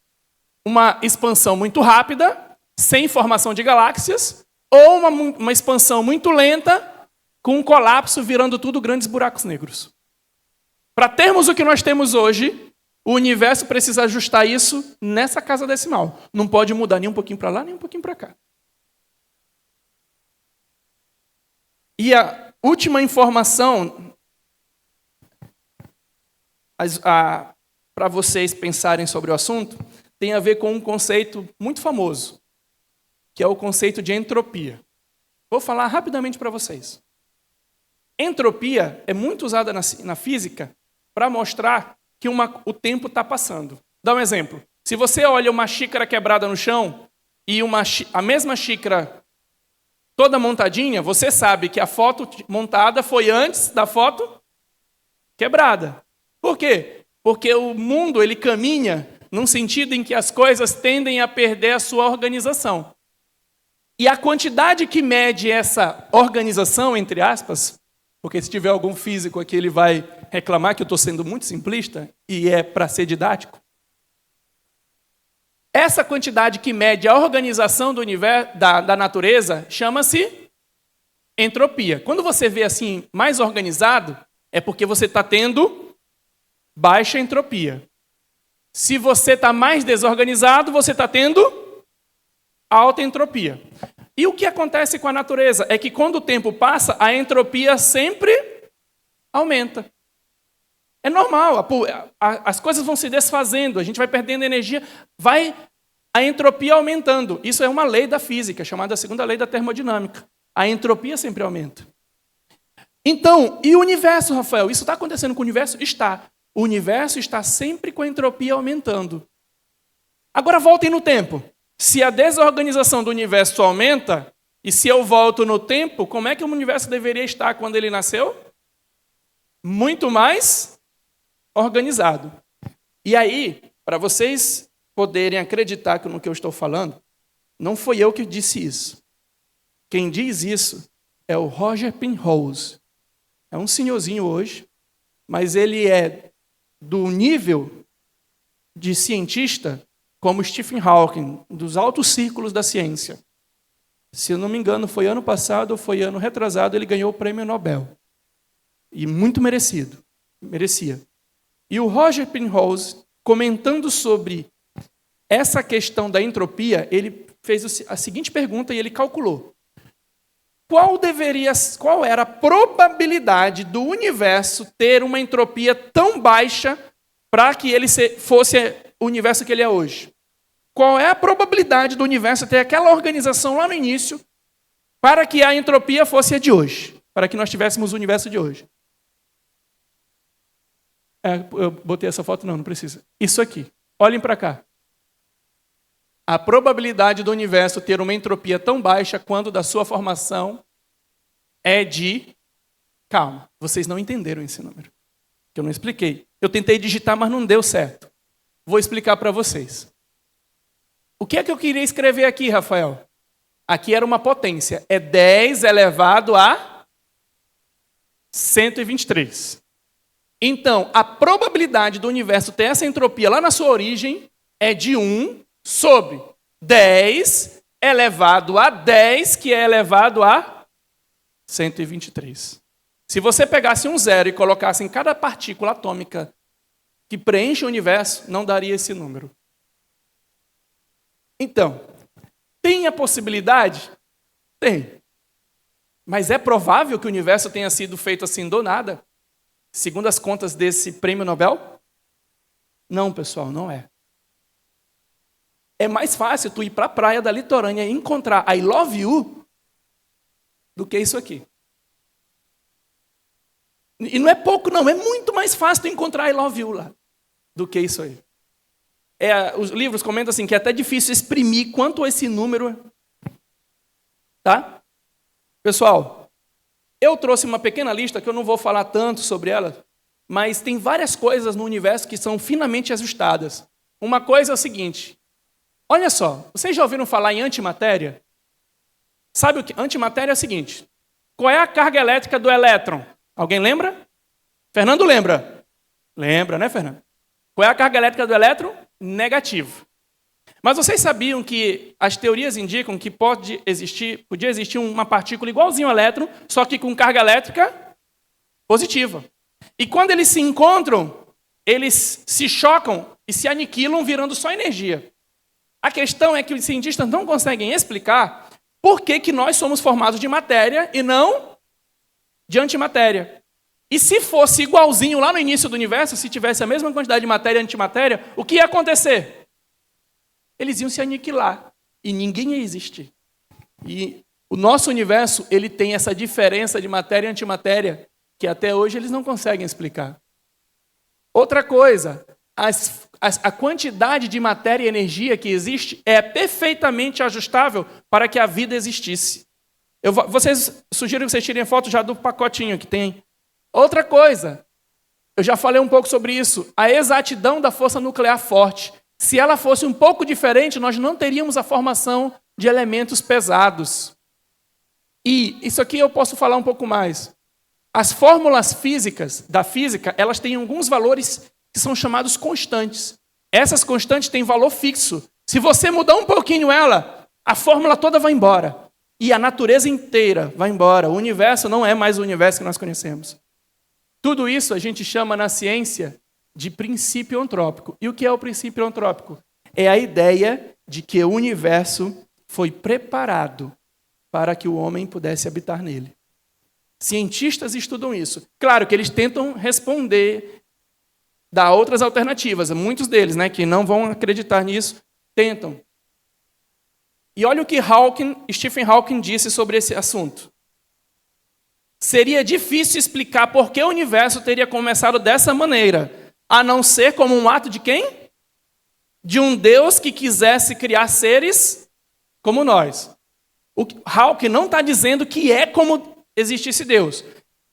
uma expansão muito rápida, sem formação de galáxias, ou uma expansão muito lenta, com um colapso, virando tudo grandes buracos negros. Para termos o que nós temos hoje, o universo precisa ajustar isso nessa casa decimal. Não pode mudar nem um pouquinho para lá, nem um pouquinho para cá. E a última informação, para vocês pensarem sobre o assunto, tem a ver com um conceito muito famoso, que é o conceito de entropia. Vou falar rapidamente para vocês. Entropia é muito usada na física para mostrar que o tempo está passando. Dá um exemplo. Se você olha uma xícara quebrada no chão e a mesma xícara toda montadinha, você sabe que a foto montada foi antes da foto quebrada. Por quê? Porque o mundo ele caminha num sentido em que as coisas tendem a perder a sua organização. E a quantidade que mede essa organização, entre aspas, porque se tiver algum físico aqui, ele vai reclamar que eu estou sendo muito simplista, e é para ser didático. Essa quantidade que mede a organização do universo, da natureza, chama-se entropia. Quando você vê assim mais organizado, é porque você está tendo baixa entropia. Se você está mais desorganizado, você está tendo alta entropia. E o que acontece com a natureza? É que quando o tempo passa, a entropia sempre aumenta. É normal, as coisas vão se desfazendo, a gente vai perdendo energia, vai a entropia aumentando. Isso é uma lei da física, chamada segunda lei da termodinâmica. A entropia sempre aumenta. Então, e o universo, Rafael? Isso está acontecendo com o universo? Está. O universo está sempre com a entropia aumentando. Agora voltem no tempo. Se a desorganização do universo aumenta, e se eu volto no tempo, como é que o universo deveria estar quando ele nasceu? Muito mais organizado. E aí, para vocês poderem acreditar no que eu estou falando, não foi eu que disse isso. Quem diz isso é o Roger Penrose. É um senhorzinho hoje, mas ele é do nível de cientista como Stephen Hawking, dos altos círculos da ciência. Se eu não me engano, foi ano passado ou foi ano retrasado, ele ganhou o prêmio Nobel. E muito merecido. Merecia. E o Roger Penrose, comentando sobre essa questão da entropia, ele fez a seguinte pergunta e ele calculou. Qual era a probabilidade do universo ter uma entropia tão baixa para que ele fosse o universo que ele é hoje? Qual é a probabilidade do universo ter aquela organização lá no início para que a entropia fosse a de hoje? Para que nós tivéssemos o universo de hoje? Eu botei essa foto? Não precisa. Isso aqui. Olhem para cá. A probabilidade do universo ter uma entropia tão baixa quando da sua formação é de... Calma, vocês não entenderam esse número. Que eu não expliquei. Eu tentei digitar, mas não deu certo. Vou explicar para vocês. O que é que eu queria escrever aqui, Rafael? Aqui era uma potência. É 10 elevado a 123. Então, a probabilidade do universo ter essa entropia lá na sua origem é de 1 sobre 10 elevado a 10, que é elevado a 123. Se você pegasse um zero e colocasse em cada partícula atômica que preenche o universo, não daria esse número. Então, tem a possibilidade? Tem. Mas é provável que o universo tenha sido feito assim do nada? Segundo as contas desse prêmio Nobel? Não, pessoal, não é. É mais fácil tu ir para a praia da litorânea e encontrar I love you do que isso aqui. E não é pouco, não. É muito mais fácil tu encontrar I love you lá do que isso aí. Os livros comentam assim que é até difícil exprimir quanto esse número. Tá? Pessoal, eu trouxe uma pequena lista que eu não vou falar tanto sobre ela, mas tem várias coisas no universo que são finamente ajustadas. Uma coisa é o seguinte. Olha só, vocês já ouviram falar em antimatéria? Sabe o que? Antimatéria é o seguinte. Qual é a carga elétrica do elétron? Alguém lembra? Fernando lembra? Lembra, né, Fernando? Qual é a carga elétrica do elétron? Negativo. Mas vocês sabiam que as teorias indicam que podia existir uma partícula igualzinho ao elétron, só que com carga elétrica positiva. E quando eles se encontram, eles se chocam e se aniquilam, virando só energia. A questão é que os cientistas não conseguem explicar por que nós somos formados de matéria e não de antimatéria. E se fosse igualzinho lá no início do universo, se tivesse a mesma quantidade de matéria e antimatéria, o que ia acontecer? Eles iam se aniquilar e ninguém ia existir. E o nosso universo, ele tem essa diferença de matéria e antimatéria que até hoje eles não conseguem explicar. Outra coisa, a quantidade de matéria e energia que existe é perfeitamente ajustável para que a vida existisse. Sugiro que vocês tirem foto já do pacotinho que tem. Outra coisa, eu já falei um pouco sobre isso, a exatidão da força nuclear forte. Se ela fosse um pouco diferente, nós não teríamos a formação de elementos pesados. E isso aqui eu posso falar um pouco mais. As fórmulas físicas da física, elas têm alguns valores que são chamados constantes. Essas constantes têm valor fixo. Se você mudar um pouquinho ela, a fórmula toda vai embora. E a natureza inteira vai embora. O universo não é mais o universo que nós conhecemos. Tudo isso a gente chama na ciência de princípio antrópico. E o que é o princípio antrópico? É a ideia de que o universo foi preparado para que o homem pudesse habitar nele. Cientistas estudam isso. Claro que eles tentam responder, dar outras alternativas. Muitos deles, que não vão acreditar nisso, tentam. E olha o que Stephen Hawking disse sobre esse assunto. Seria difícil explicar por que o universo teria começado dessa maneira, a não ser como um ato de quem? De um Deus que quisesse criar seres como nós. O Hawking não está dizendo que é como existisse Deus.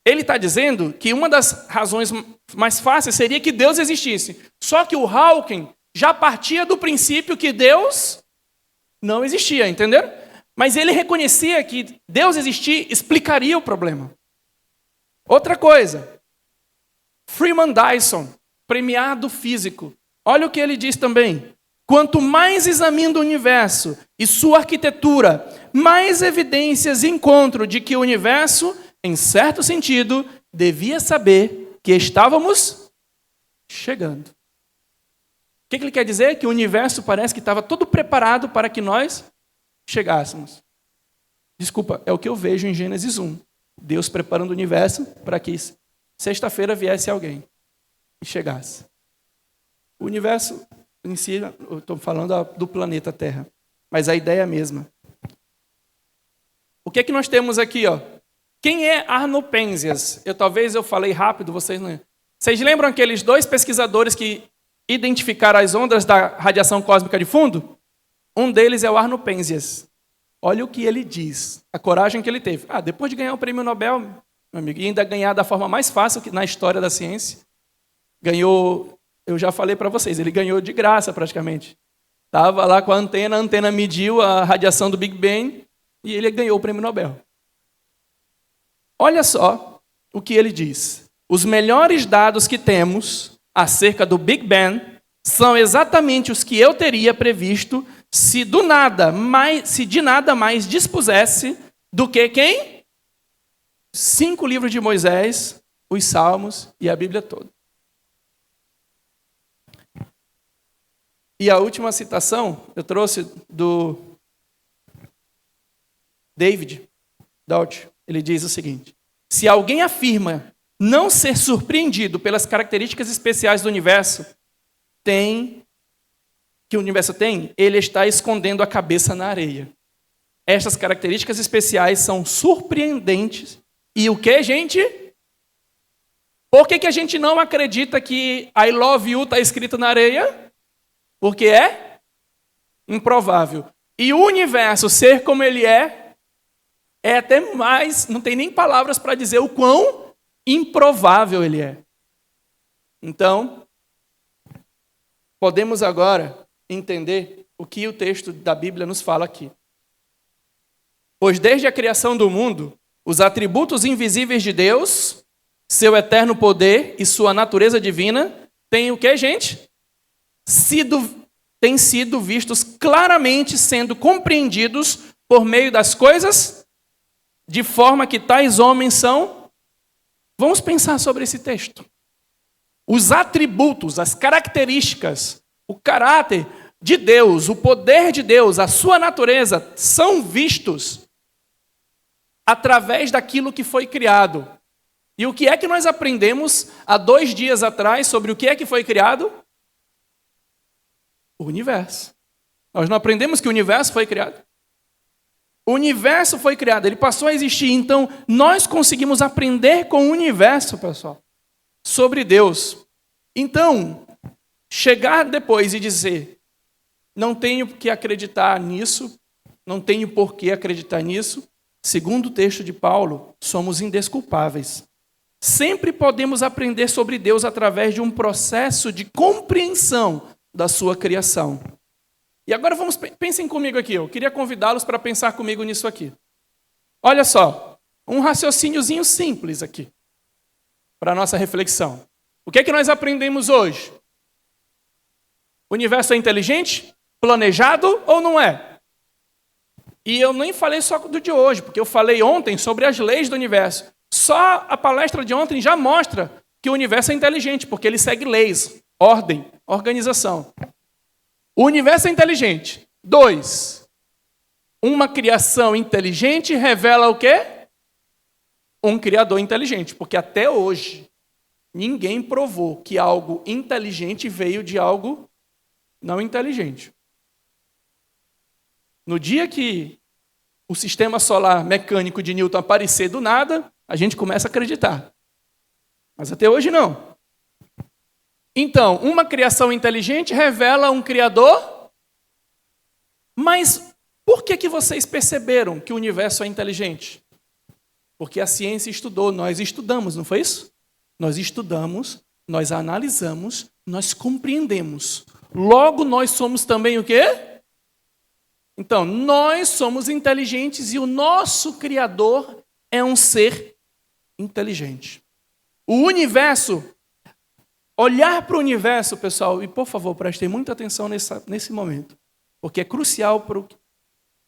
Ele está dizendo que uma das razões mais fáceis seria que Deus existisse. Só que o Hawking já partia do princípio que Deus não existia, entenderam? Mas ele reconhecia que Deus existir explicaria o problema. Outra coisa, Freeman Dyson, premiado físico, olha o que ele diz também. Quanto mais examino o universo e sua arquitetura, mais evidências encontro de que o universo, em certo sentido, devia saber que estávamos chegando. O que ele quer dizer? Que o universo parece que estava todo preparado para que nós chegássemos. Desculpa, é o que eu vejo em Gênesis 1. Deus preparando o universo para que sexta-feira viesse alguém e chegasse. O universo em si, eu estou falando do planeta Terra, mas a ideia é a mesma. O que é que nós temos aqui? Quem é Arno Penzias? Talvez eu falei rápido, vocês não... Vocês lembram aqueles dois pesquisadores que identificaram as ondas da radiação cósmica de fundo? Um deles é o Arno Penzias. Olha o que ele diz, a coragem que ele teve. Depois de ganhar o prêmio Nobel, meu amigo, e ainda ganhar da forma mais fácil na história da ciência, ganhou, eu já falei para vocês, ele ganhou de graça praticamente. Estava lá com a antena mediu a radiação do Big Bang e ele ganhou o prêmio Nobel. Olha só o que ele diz. Os melhores dados que temos acerca do Big Bang são exatamente os que eu teria previsto se de nada mais dispusesse do que quem? 5 livros de Moisés, os Salmos e a Bíblia toda. E a última citação eu trouxe do David Deutsch. Ele diz o seguinte: se alguém afirma não ser surpreendido pelas características especiais do universo, ele está escondendo a cabeça na areia. Estas características especiais são surpreendentes. E o que, gente? Por que a gente não acredita que I love you está escrito na areia? Porque é improvável. E o universo ser como ele é até mais, não tem nem palavras para dizer o quão improvável ele é. Então, podemos agora entender o que o texto da Bíblia nos fala aqui. Pois desde a criação do mundo, os atributos invisíveis de Deus, seu eterno poder e sua natureza divina, têm o que, gente? Têm sido vistos claramente sendo compreendidos por meio das coisas, de forma que tais homens são... Vamos pensar sobre esse texto. Os atributos, as características, o caráter de Deus, o poder de Deus, a sua natureza, são vistos através daquilo que foi criado. E o que é que nós aprendemos há 2 dias atrás sobre o que é que foi criado? O universo. Nós não aprendemos que o universo foi criado? O universo foi criado, ele passou a existir. Então, nós conseguimos aprender com o universo, pessoal, sobre Deus. Então, chegar depois e dizer, não tenho que acreditar nisso, não tenho por que acreditar nisso, segundo o texto de Paulo, somos indesculpáveis. Sempre podemos aprender sobre Deus através de um processo de compreensão da sua criação. E agora pensem comigo aqui, eu queria convidá-los para pensar comigo nisso aqui. Olha só, um raciocíniozinho simples aqui, para a nossa reflexão. O que é que nós aprendemos hoje? O universo é inteligente? Planejado ou não é? E eu nem falei só do de hoje, porque eu falei ontem sobre as leis do universo. Só a palestra de ontem já mostra que o universo é inteligente, porque ele segue leis, ordem, organização. O universo é inteligente. 2, uma criação inteligente revela o quê? Um criador inteligente, porque até hoje ninguém provou que algo inteligente veio de algo não inteligente. No dia que o sistema solar mecânico de Newton aparecer do nada, a gente começa a acreditar. Mas até hoje não. Então, uma criação inteligente revela um criador. Mas por que vocês perceberam que o universo é inteligente? Porque a ciência estudou, nós estudamos, não foi isso? Nós estudamos, nós analisamos, nós compreendemos. Logo, nós somos também o quê? Então, nós somos inteligentes e o nosso Criador é um ser inteligente. O universo, olhar para o universo, pessoal, e por favor, prestem muita atenção nesse momento, porque é crucial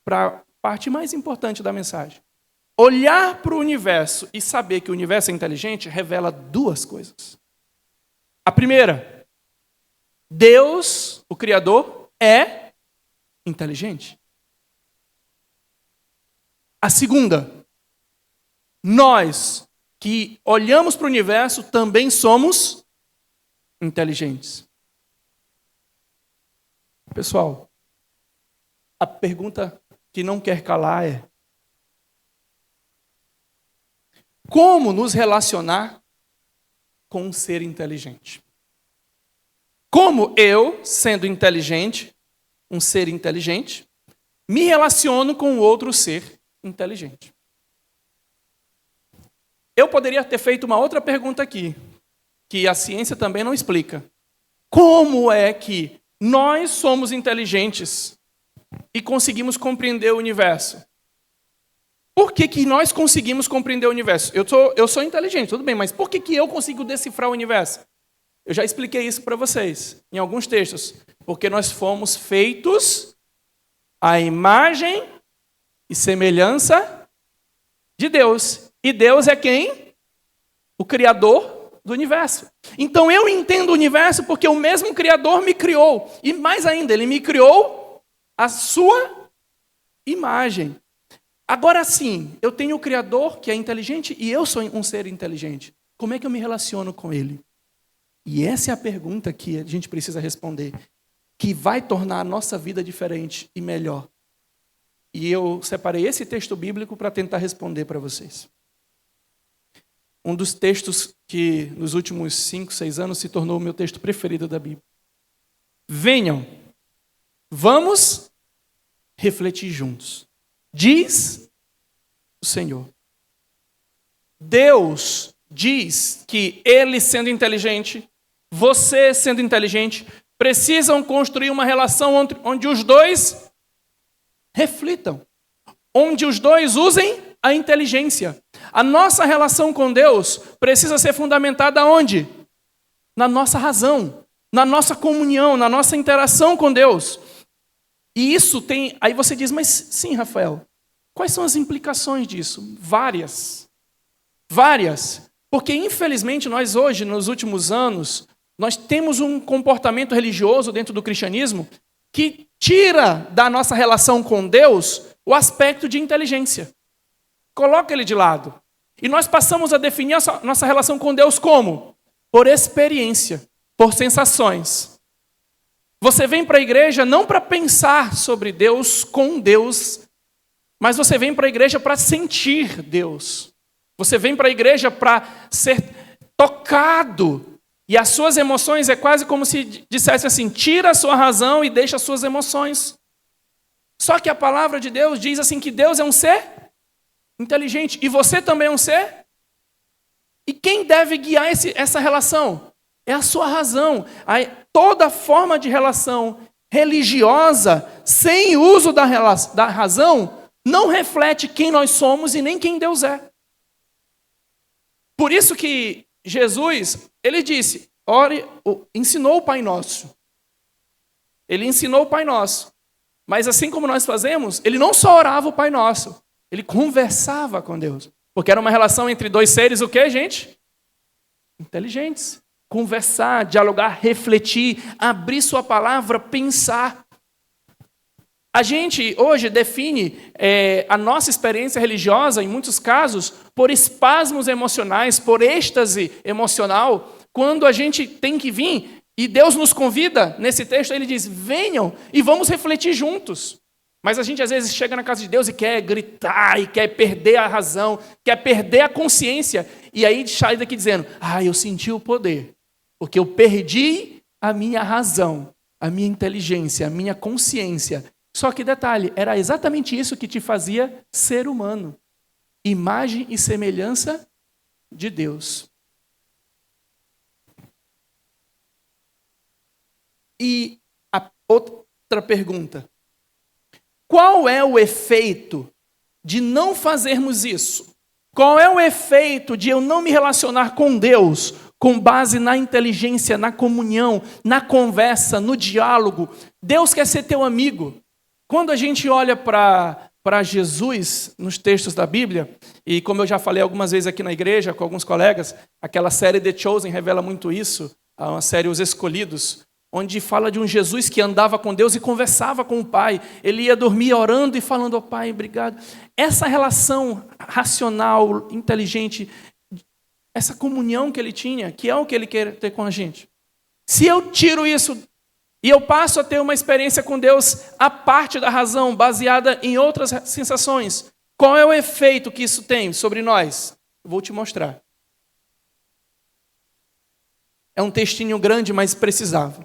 para a parte mais importante da mensagem. Olhar para o universo e saber que o universo é inteligente revela duas coisas. A primeira, Deus, o Criador, é inteligente. A segunda, nós que olhamos para o universo também somos inteligentes. Pessoal, a pergunta que não quer calar é: como nos relacionar com um ser inteligente? Como eu, sendo inteligente, um ser inteligente, me relaciono com outro ser inteligente? Eu poderia ter feito uma outra pergunta aqui, que a ciência também não explica. Como é que nós somos inteligentes e conseguimos compreender o universo? Por que nós conseguimos compreender o universo? Eu sou inteligente, tudo bem, mas por que eu consigo decifrar o universo? Eu já expliquei isso para vocês, em alguns textos. Porque nós fomos feitos à imagem e semelhança de Deus. E Deus é quem? O Criador do universo. Então eu entendo o universo porque o mesmo Criador me criou. E mais ainda, Ele me criou a sua imagem. Agora sim, eu tenho o Criador que é inteligente e eu sou um ser inteligente. Como é que eu me relaciono com Ele? E essa é a pergunta que a gente precisa responder, que vai tornar a nossa vida diferente e melhor. E eu separei esse texto bíblico para tentar responder para vocês. Um dos textos que nos últimos 5, 6 anos se tornou o meu texto preferido da Bíblia. Venham, vamos refletir juntos. Diz o Senhor. Deus diz que Ele sendo inteligente, você sendo inteligente, precisam construir uma relação onde os dois reflitam, onde os dois usem a inteligência. A nossa relação com Deus precisa ser fundamentada onde? Na nossa razão, na nossa comunhão, na nossa interação com Deus. E isso tem... Aí você diz, mas sim, Rafael, quais são as implicações disso? Várias. Porque, infelizmente, nós hoje, nos últimos anos, nós temos um comportamento religioso dentro do cristianismo que tira da nossa relação com Deus o aspecto de inteligência. Coloca ele de lado. E nós passamos a definir a nossa relação com Deus como? Por experiência, por sensações. Você vem para a igreja não para pensar sobre Deus com Deus, mas você vem para a igreja para sentir Deus. Você vem para a igreja para ser tocado. E as suas emoções é quase como se dissesse assim, tira a sua razão e deixa as suas emoções. Só que a palavra de Deus diz assim que Deus é um ser inteligente. E você também é um ser? E quem deve guiar essa relação? É a sua razão. Toda forma de relação religiosa, sem uso da razão, não reflete quem nós somos e nem quem Deus é. Por isso que Jesus, ele disse, ensinou o Pai Nosso. Ele ensinou o Pai Nosso. Mas assim como nós fazemos, ele não só orava o Pai Nosso, ele conversava com Deus. Porque era uma relação entre dois seres, o quê, gente? inteligentes. Conversar, dialogar, refletir, abrir sua palavra, pensar. A gente hoje define a nossa experiência religiosa, em muitos casos, por espasmos emocionais, por êxtase emocional, quando a gente tem que vir, e Deus nos convida, nesse texto ele diz, venham e vamos refletir juntos. Mas a gente às vezes chega na casa de Deus e quer gritar, e quer perder a razão, quer perder a consciência, e aí sai daqui dizendo, eu senti o poder, porque eu perdi a minha razão, a minha inteligência, a minha consciência. Só que detalhe, era exatamente isso que te fazia ser humano. Imagem e semelhança de Deus. E a outra pergunta. Qual é o efeito de não fazermos isso? Qual é o efeito de eu não me relacionar com Deus com base na inteligência, na comunhão, na conversa, no diálogo? Deus quer ser teu amigo. Quando a gente olha para Jesus nos textos da Bíblia, e como eu já falei algumas vezes aqui na igreja com alguns colegas, aquela série The Chosen revela muito isso, uma série Os Escolhidos, onde fala de um Jesus que andava com Deus e conversava com o Pai. Ele ia dormir orando e falando, Pai, obrigado. Essa relação racional, inteligente, essa comunhão que ele tinha, que é o que ele quer ter com a gente. Se eu tiro isso e eu passo a ter uma experiência com Deus à parte da razão, baseada em outras sensações, qual é o efeito que isso tem sobre nós? Eu vou te mostrar. É um textinho grande, mas precisável.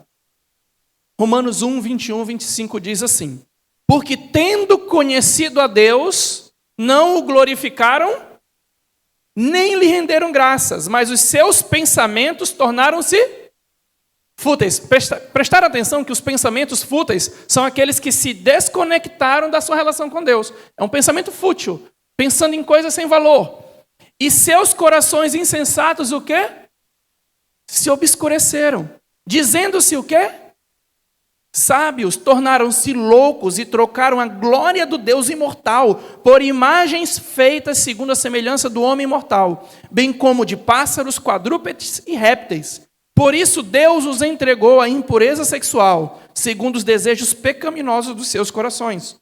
Romanos 1, 21, 25 diz assim, porque tendo conhecido a Deus, não o glorificaram, nem lhe renderam graças, mas os seus pensamentos tornaram-se fúteis. Prestaram atenção que os pensamentos fúteis são aqueles que se desconectaram da sua relação com Deus. É um pensamento fútil, pensando em coisas sem valor. E seus corações insensatos, o quê? Se obscureceram. Dizendo-se o quê? Sábios, tornaram-se loucos e trocaram a glória do Deus imortal por imagens feitas segundo a semelhança do homem imortal, bem como de pássaros, quadrúpedes e répteis. Por isso Deus os entregou à impureza sexual, segundo os desejos pecaminosos dos seus corações,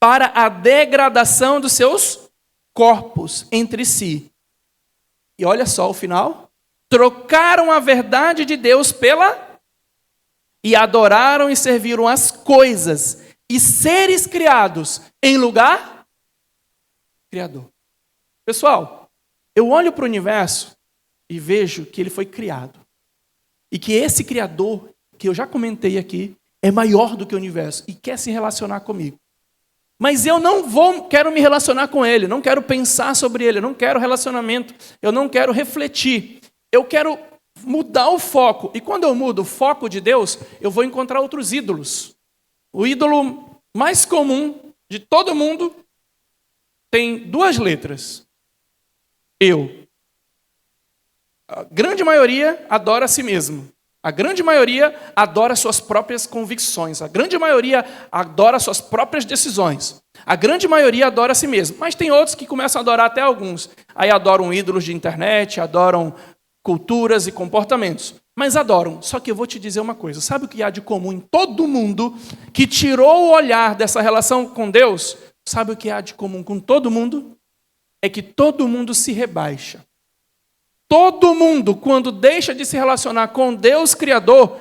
para a degradação dos seus corpos entre si. E olha só o final. Trocaram a verdade de Deus e adoraram e serviram as coisas e seres criados em lugar criador. Pessoal, eu olho para o universo e vejo que ele foi criado. E que esse Criador, que eu já comentei aqui, é maior do que o universo e quer se relacionar comigo. Mas eu quero me relacionar com ele, não quero pensar sobre ele, não quero relacionamento, eu não quero refletir. Eu quero mudar o foco. E quando eu mudo o foco de Deus, eu vou encontrar outros ídolos. O ídolo mais comum de todo mundo tem 2 letras. Eu. A grande maioria adora a si mesmo. A grande maioria adora suas próprias convicções. A grande maioria adora suas próprias decisões. A grande maioria adora a si mesmo. Mas tem outros que começam a adorar até alguns. Aí adoram ídolos de internet, adoram culturas e comportamentos. Mas adoram. Só que eu vou te dizer uma coisa. Sabe o que há de comum em todo mundo que tirou o olhar dessa relação com Deus? Sabe o que há de comum com todo mundo? É que todo mundo se rebaixa. Todo mundo, quando deixa de se relacionar com Deus Criador,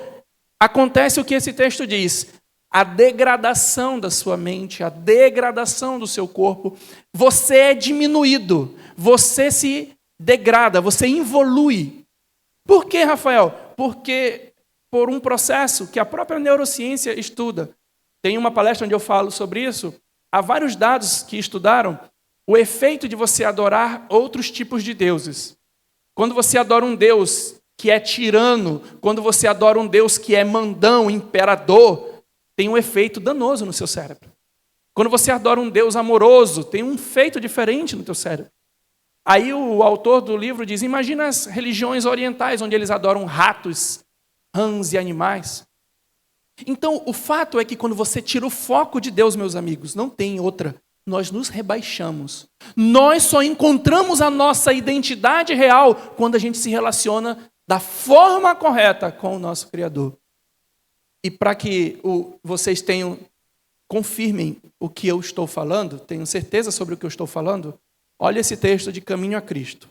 acontece o que esse texto diz. A degradação da sua mente, a degradação do seu corpo. Você é diminuído. Você se degrada, você evolui. Por quê, Rafael? Porque por um processo que a própria neurociência estuda. Tem uma palestra onde eu falo sobre isso. Há vários dados que estudaram o efeito de você adorar outros tipos de deuses. Quando você adora um Deus que é tirano, quando você adora um Deus que é mandão, imperador, tem um efeito danoso no seu cérebro. Quando você adora um Deus amoroso, tem um efeito diferente no teu cérebro. Aí o autor do livro diz, imagina as religiões orientais, onde eles adoram ratos, rãs e animais. Então, o fato é que quando você tira o foco de Deus, meus amigos, não tem outra. nós nos rebaixamos. Nós só encontramos a nossa identidade real quando a gente se relaciona da forma correta com o nosso Criador. E para que vocês confirmem o que eu estou falando, tenham certeza sobre o que eu estou falando, olha esse texto de Caminho a Cristo.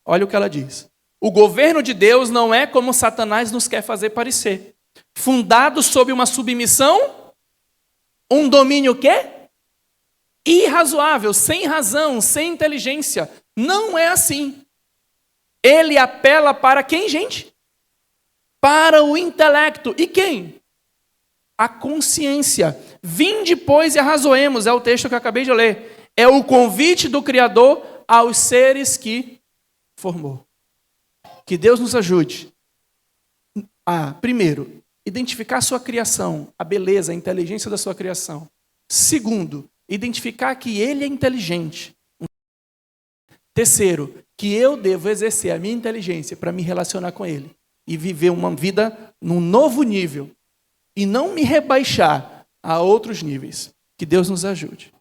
Olha o que ela diz. O governo de Deus não é como Satanás nos quer fazer parecer. Fundado sob uma submissão, um domínio o quê? Irrazoável, sem razão, sem inteligência. Não é assim. Ele apela para quem, gente? Para o intelecto. E quem? A consciência. Vinde, pois, e arrazoemos. É o texto que eu acabei de ler. É o convite do Criador aos seres que formou. Que Deus nos ajude a, primeiro, identificar a sua criação, a beleza, a inteligência da sua criação. Segundo, identificar que Ele é inteligente. Terceiro, que eu devo exercer a minha inteligência para me relacionar com Ele e viver uma vida num novo nível e não me rebaixar a outros níveis. Que Deus nos ajude.